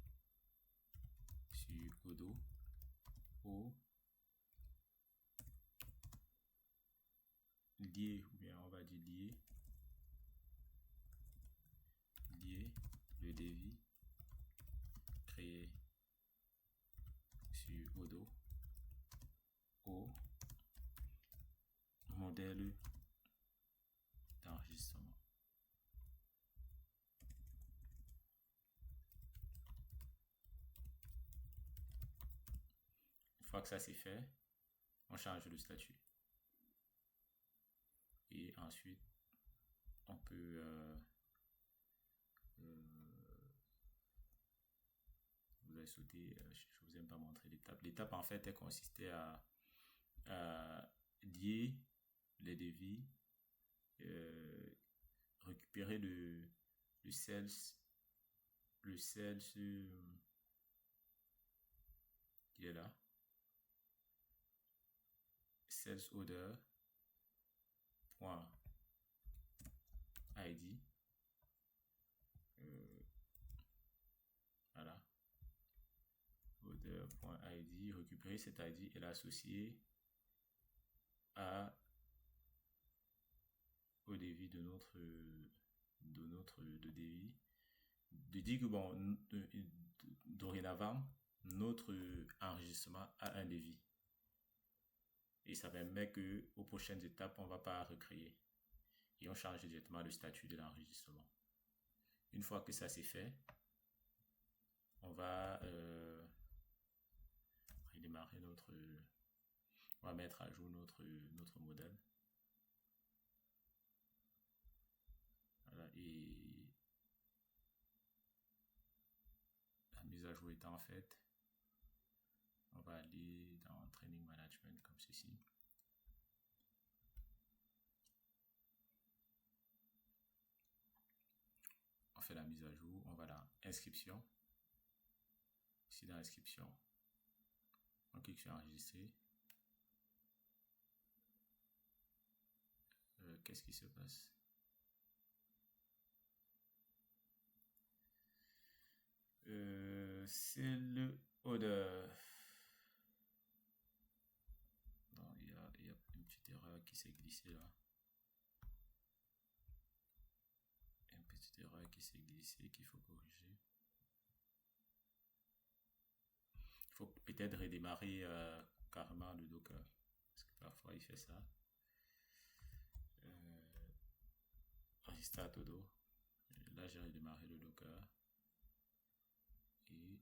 sur Odoo au lié, ou bien on va dire lié le devis créé sur Odoo au modèle d'enregistrement. Une fois que ça c'est fait, on change le statut. Et ensuite, on peut vous avez sauté, je vous ai pas montré l'étape. L'étape en fait, elle consistait à lier les devis, récupérer le sales qui est là, sales order .id, voilà, order.id, récupérer cet ID et l'associer au devis de devis, de dire que bon, dorénavant notre enregistrement a un devis et ça permet que aux prochaines étapes on va pas recréer et on change directement le statut de l'enregistrement. Une fois que ça c'est fait, on va redémarrer on va mettre à jour notre modèle. Voilà, et la mise à jour étant faite, on va aller dans Training Management comme ceci. On fait la mise à jour, on va dans Inscription. Ici dans Inscription, on clique sur Enregistrer. Qu'est-ce qui se passe? C'est le order. Non, il y a une petite erreur qui s'est glissée là. Une petite erreur qui s'est glissée qu'il faut corriger. Il faut peut-être redémarrer carrément le Docker. Parce que parfois il fait ça. Restart Odoo. Là j'ai redémarré le Docker. Et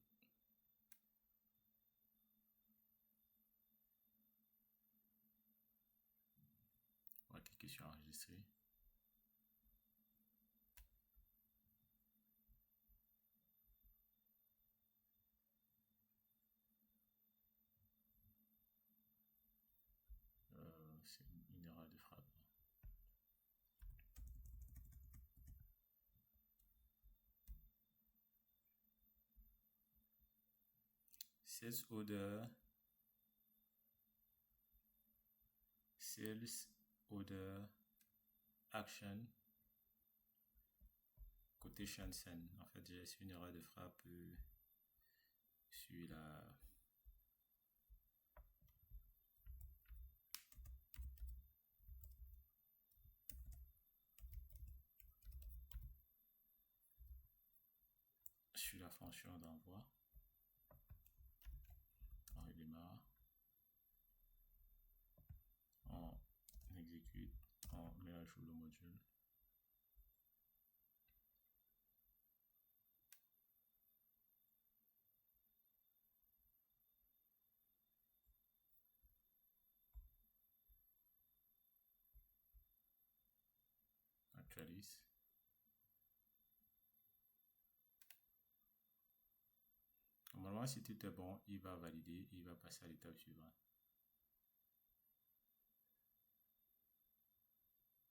on va cliquer sur enregistrer. C'est une erreur de frappe. Sales order action quotation send. En fait, j'ai une erreur de frappe sur la fonction d'envoi. On redémarre. On exécute. On met à jour le module. j'actualise. Normalement, si tout est bon, il va valider, il va passer à l'étape suivante.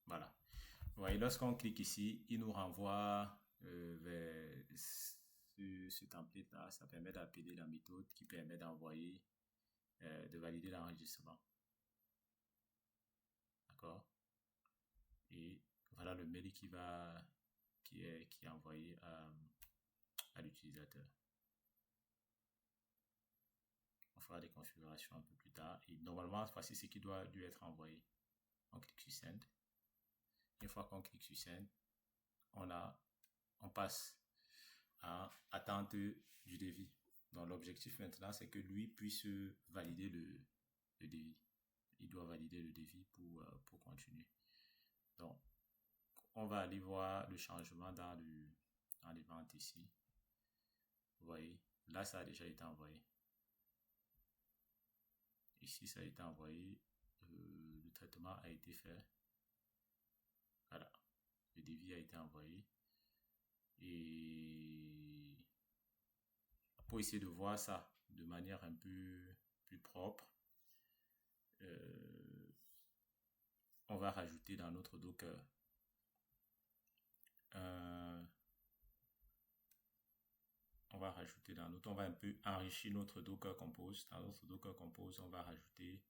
Voilà. Vous voyez, lorsqu'on clique ici, il nous renvoie vers ce template-là. Ça permet d'appeler la méthode qui permet d'envoyer, de valider l'enregistrement. D'accord? Et voilà le mail qui est envoyé à l'utilisateur. On fera des configurations un peu plus tard. Et normalement, voici ce qui doit lui être envoyé. On clique sur Send. Une fois qu'on clique sur Send, on passe à attente du devis. Donc l'objectif maintenant, c'est que lui puisse valider le devis. Il doit valider le devis pour continuer. Donc, on va aller voir le changement dans les ventes ici. Vous voyez, là, ça a déjà été envoyé. Ici, ça a été envoyé. Le traitement a été fait. Voilà. Le devis a été envoyé. Et pour essayer de voir ça de manière un peu plus propre, on va rajouter dans notre Docker on va un peu enrichir notre Docker Compose. Dans notre Docker Compose, on va rajouter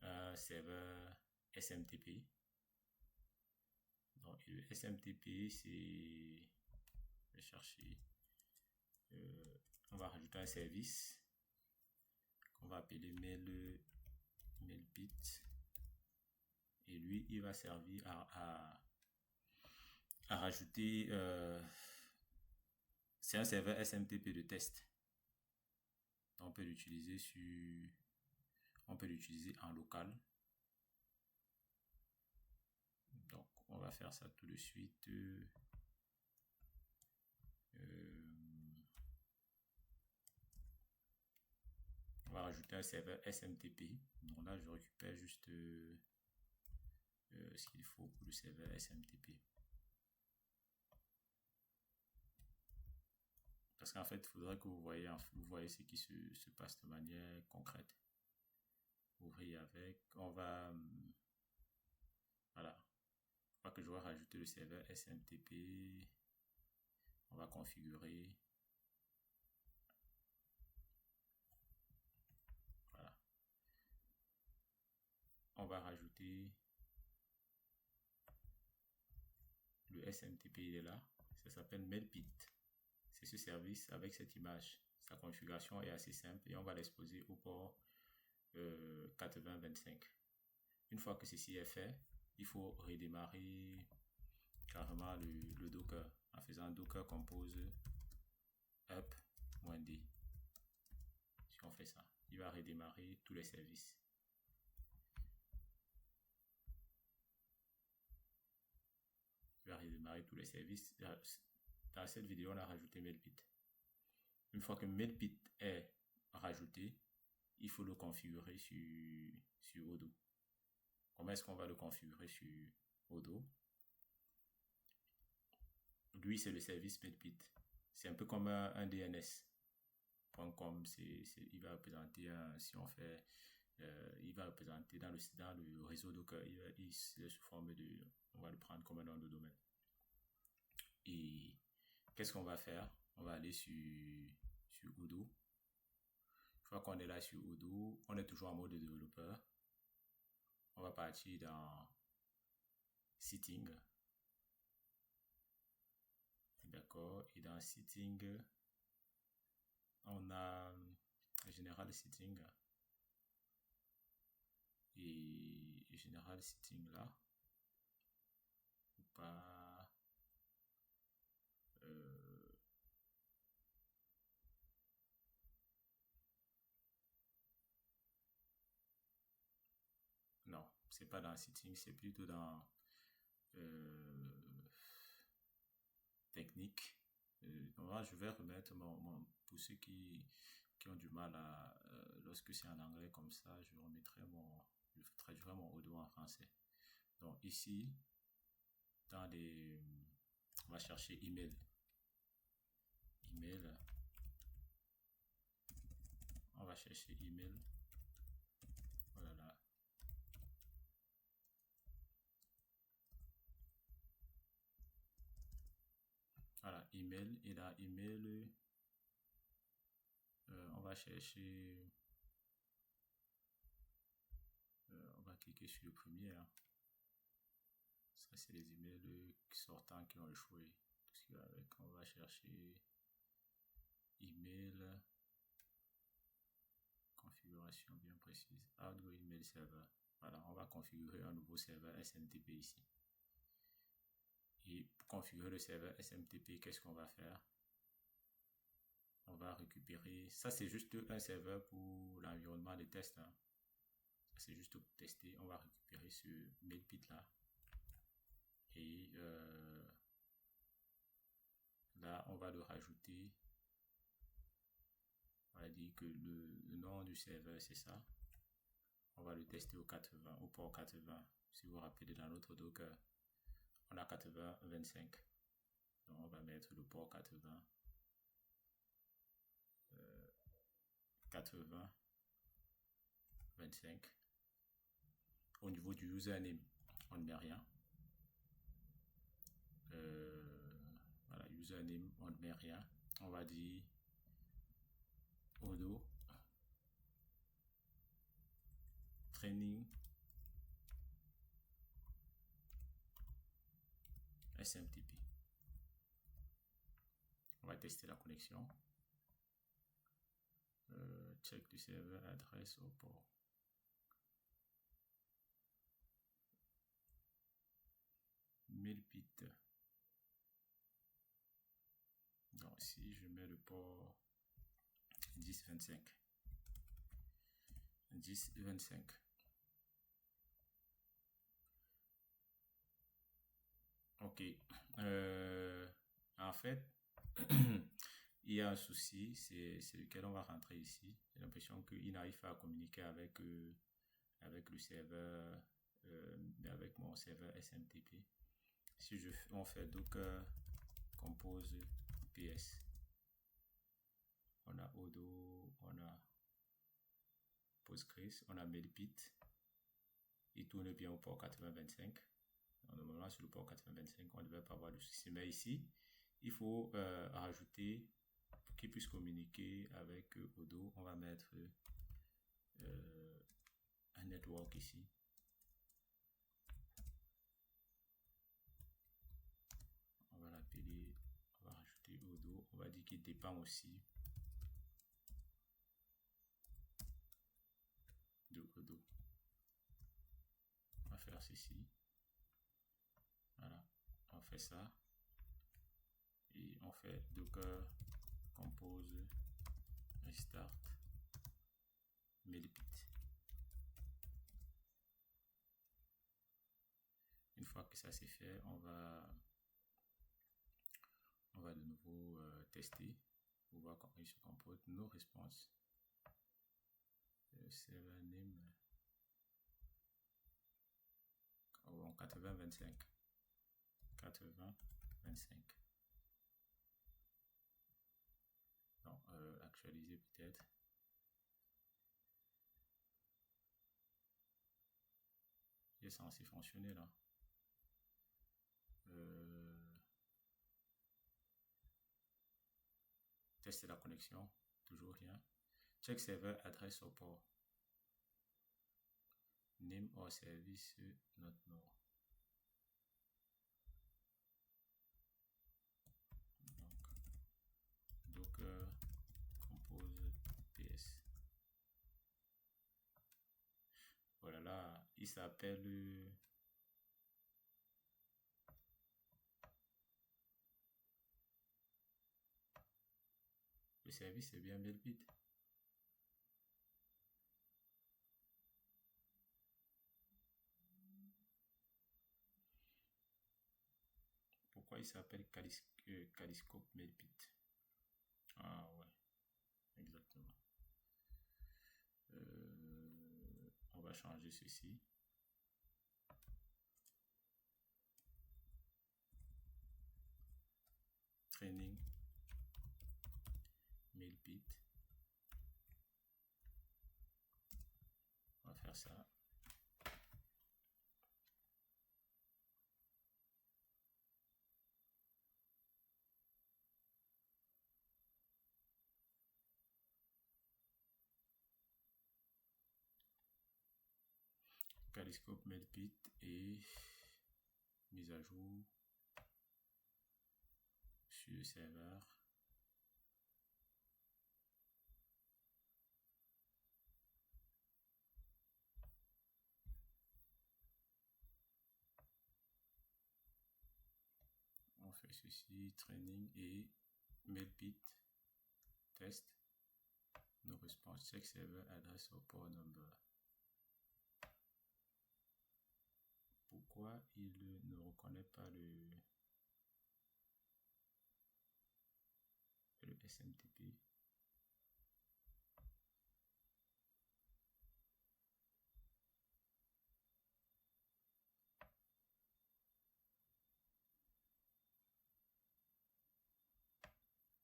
un serveur SMTP. Donc, le SMTP, c'est, je vais chercher, on va rajouter un service qu'on va appeler mailbit. Et lui, il va servir à rajouter, c'est un serveur SMTP de test. On peut l'utiliser en local. Donc, on va faire ça tout de suite. On va rajouter un serveur SMTP. Donc là, je récupère juste ce qu'il faut pour le serveur SMTP. Parce qu'en fait, il faudrait que vous voyez ce qui se passe de manière concrète. Ouvrir avec, on va, voilà, je crois que je vais rajouter le serveur SMTP. On va configurer. Voilà. On va rajouter le SMTP, il est là. Ça s'appelle Mailbit. C'est ce service avec cette image. Sa configuration est assez simple et on va l'exposer au port 8025. Une fois que ceci est fait, il faut redémarrer carrément le Docker en faisant Docker Compose up-d. Si on fait ça, il va redémarrer tous les services. Il va redémarrer tous les services. Dans cette vidéo, on a rajouté Mailbit. Une fois que Mailbit est rajouté, il faut le configurer sur Odoo. Comment est-ce qu'on va le configurer sur Odoo? Lui, c'est le service Mailbit. C'est un peu comme un DNS.com. Il va représenter, si on fait, il va représenter dans le réseau Docker, il est sous forme de, on va le prendre comme un nom de domaine. Et qu'est-ce qu'on va faire? On va aller sur Odoo. Une fois qu'on est là sur Odoo, on est toujours en mode de développeur. On va partir dans Setting. D'accord. Et dans Setting, on a General Setting. Et General Setting là. Ou pas. Non, c'est pas dans Setting, c'est plutôt dans Technique. Moi, je vais remettre pour ceux qui ont du mal à lorsque c'est en anglais comme ça, je traduirai mon Odoo en français. Donc ici, dans les... On va chercher email. Email. On va chercher email. Voilà là. Voilà, email. Et là, email, on va chercher, on va cliquer sur le premier. Hein. Ça, c'est les emails sortants qui ont échoué. Tout ce qui va avec, on va chercher email, configuration bien précise. Outgoing email server. Voilà, on va configurer un nouveau serveur SMTP ici. Et pour configurer le serveur SMTP, qu'est-ce qu'on va faire? On va récupérer, ça c'est juste un serveur pour l'environnement de test. Hein. Ça c'est juste pour tester. On va récupérer ce mailpit là. Et là, on va le rajouter. On va dire que le nom du serveur c'est ça. On va le tester au 80, au port 80. Si vous vous rappelez dans notre Docker, on a 80-25. Donc on va mettre le port 80. 80-25. Au niveau du username, on ne met rien. Voilà, username, on ne met rien. On va dire Odo training SMTP. On va tester la connexion. Check du serveur adresse au port. Mailpit. Donc si je mets le port 10-25. 10-25. Ok. En fait, il y a un souci, c'est lequel on va rentrer ici. J'ai l'impression qu'il n'arrive pas à communiquer avec, avec le serveur, avec mon serveur SMTP. Si on fait docker compose ps, on a Odo, on a Postgres, on a Mailpit, il tourne bien au port 8025. Normalement sur le port 8025 on ne devait pas avoir de souci, mais ici il faut rajouter pour qu'il puisse communiquer avec Odo. On va mettre un network ici. On va l'appeler, on va rajouter Odo. On va dire qu'il dépend aussi de Odo. On va faire ceci. Voilà, on fait ça. Et on fait docker compose restart mailpit. Une fois que ça c'est fait, on va de nouveau tester pour voir comment il se comporte. Nos responses. Server name 80-25. 80-25. Non, actualiser peut-être. Il est censé fonctionner là. Tester la connexion, toujours rien. Check serveur adresse au port. Name or service not known. Donc, docker compose ps. Voilà là, il s'appelle le service est bien Mailpit. Pourquoi il s'appelle Kaleidoscope Mailpit? Ah ouais, exactement. On va changer ceci. training mailbit. On va faire ça. Kaleidoscope mailbit et mise à jour sur le serveur. On fait ceci, training et mailbit test. No response, check server address or port number. Pourquoi il ne reconnaît pas le SMTP?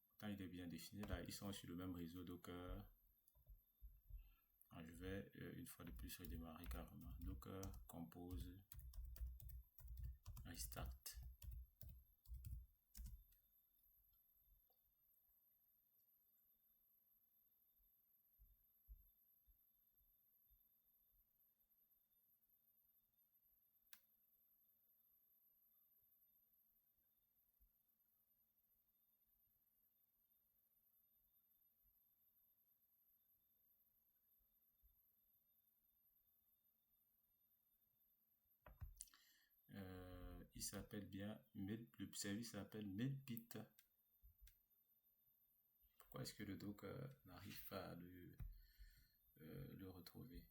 Pourtant, il est bien défini. Là, ils sont sur le même réseau Docker. Je vais une fois de plus redémarrer carrément. Docker compose restart. Il s'appelle bien le service s'appelle mailbit. Pourquoi est-ce que le Docker n'arrive pas à le retrouver?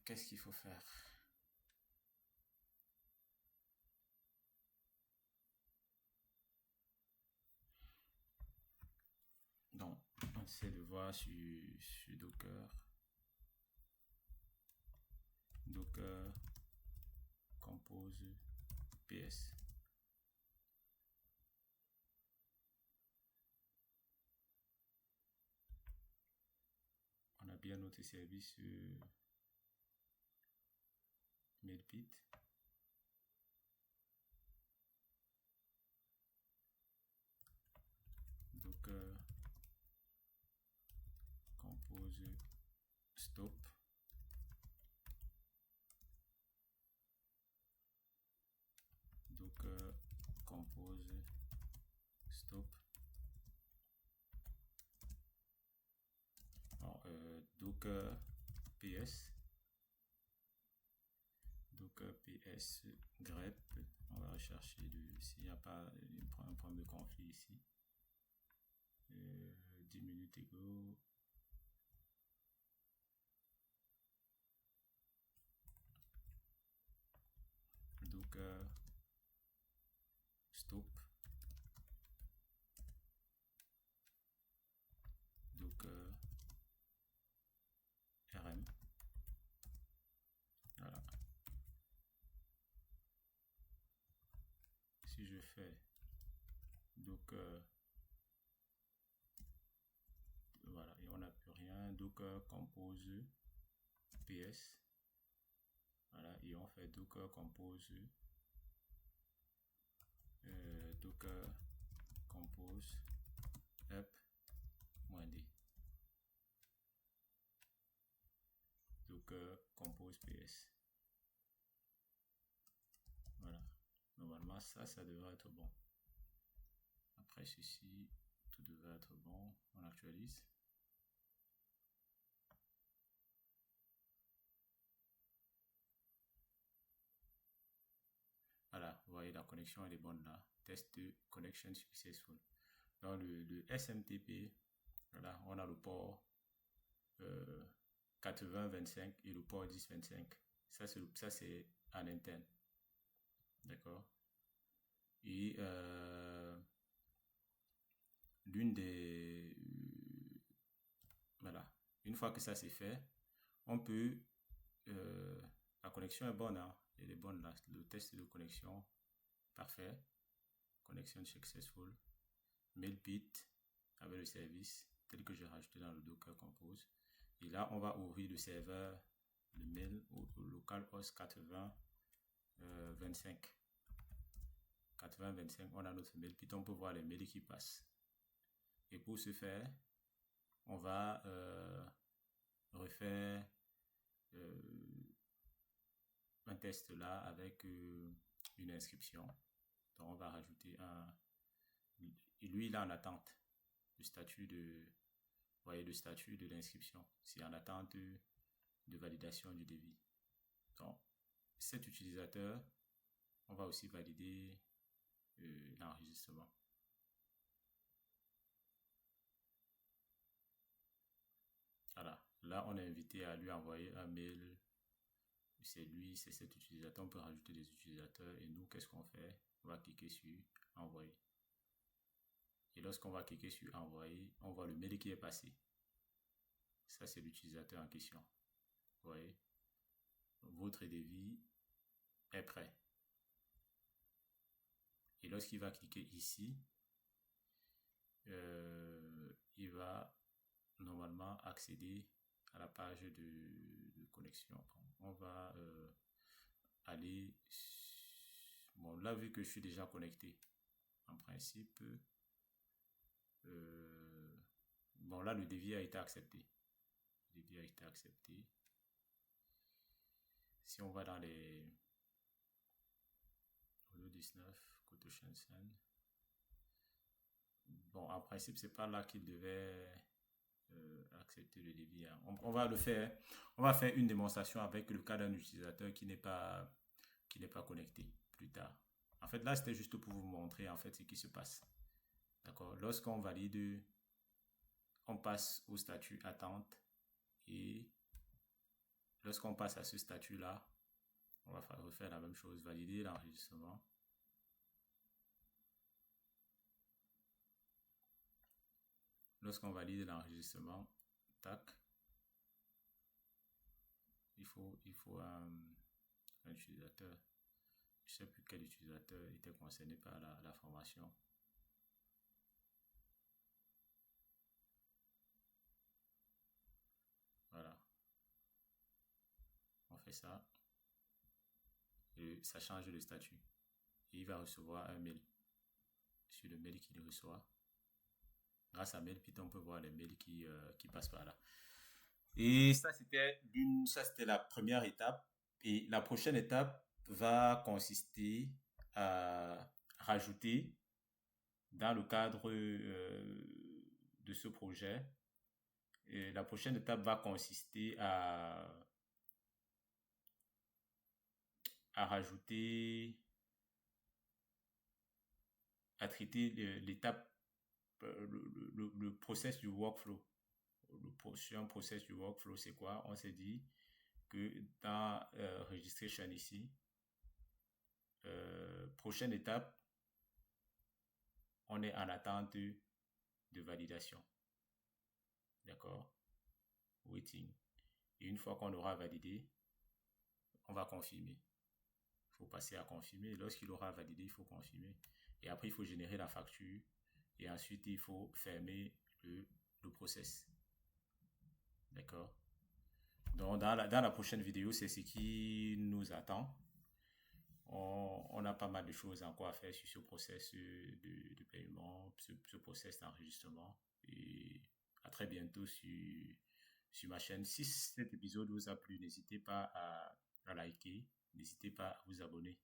Qu'est-ce qu'il faut faire? Donc, on essaie de voir sur Docker. Docker compose PS. On a bien notre service mailbit. Docker compose stop. Docker compose stop. Alors, Docker PS. Docker PS grep. On va rechercher s'il n'y a pas un problème de conflit ici. 10 minutes égaux. Docker stop. Docker rm. Voilà. Si je fais Docker, voilà, et on n'a plus rien. Docker compose PS. Voilà, et on fait Docker compose Docker compose up -d. Docker compose PS. Voilà. Normalement, ça devrait être bon. Après ceci, tout devrait être bon. On actualise. Voilà, vous voyez, la connexion elle est bonne là. Test connection successful. Dans le SMTP, voilà, on a le port 8025 et le port 1025. Ça c'est en interne. D'accord? Et l'une des... voilà. Une fois que ça c'est fait, on peut... la connexion est bonne, hein. Elle est bonne là. Le test de connexion, parfait. Connection successful. Mailpit avec le service tel que j'ai rajouté dans le Docker Compose. Et là, on va ouvrir le serveur de mail au localhost 80 25. 80-25, on a notre mail, puis on peut voir les mails qui passent. Et pour ce faire, on va refaire un test là avec une inscription. Donc on va rajouter un... Et lui, il est en attente. Le statut de... Vous voyez le statut de l'inscription. C'est en attente de validation du devis. Donc, cet utilisateur, on va aussi valider l'enregistrement. Voilà. Là, on est invité à lui envoyer un mail. C'est lui, c'est cet utilisateur. On peut rajouter des utilisateurs. Et nous, qu'est-ce qu'on fait? On va cliquer sur envoyer. Et lorsqu'on va cliquer sur envoyer, on voit le mail qui est passé. Ça, c'est l'utilisateur en question. Vous voyez? Votre devis est prêt. Et lorsqu'il va cliquer ici, il va normalement accéder à la page de connexion. On va aller... Bon, là, vu que je suis déjà connecté, en principe, bon, là, le devis a été accepté. Le devis a été accepté. Si on va dans les... 19, côté Shenzhen. Bon, en principe, c'est pas là qu'il devait accepter le devis. Hein. On va le faire. On va faire une démonstration avec le cas d'un utilisateur qui n'est pas connecté plus tard. En fait, là, c'était juste pour vous montrer en fait ce qui se passe. D'accord. Lorsqu'on valide, on passe au statut attente et lorsqu'on passe à ce statut-là, on va refaire la même chose, valider l'enregistrement. Lorsqu'on valide l'enregistrement, tac, il faut un utilisateur. Je ne sais plus quel utilisateur était concerné par la formation. Voilà. On fait ça. Et ça change le statut. Et il va recevoir un mail. Sur le mail qu'il reçoit. Grâce à Mailpit, on peut voir les mails qui passent par là. Et ça, c'était la première étape. Et la prochaine étape va consister à rajouter dans le cadre de ce projet. Et la prochaine étape va consister à rajouter, à traiter l'étape, le process du workflow. Le prochain process du workflow, c'est quoi? On s'est dit que dans registration ici, prochaine étape, on est en attente de validation. D'accord? Waiting. Et une fois qu'on aura validé, on va confirmer. Il faut passer à confirmer. Lorsqu'il aura validé, il faut confirmer. Et après, il faut générer la facture. Et ensuite, il faut fermer le process. D'accord? Donc, dans la prochaine vidéo, c'est ce qui nous attend. On a pas mal de choses encore à faire sur ce process de paiement, ce process d'enregistrement. Et à très bientôt sur ma chaîne. Si cet épisode vous a plu, n'hésitez pas à liker, n'hésitez pas à vous abonner.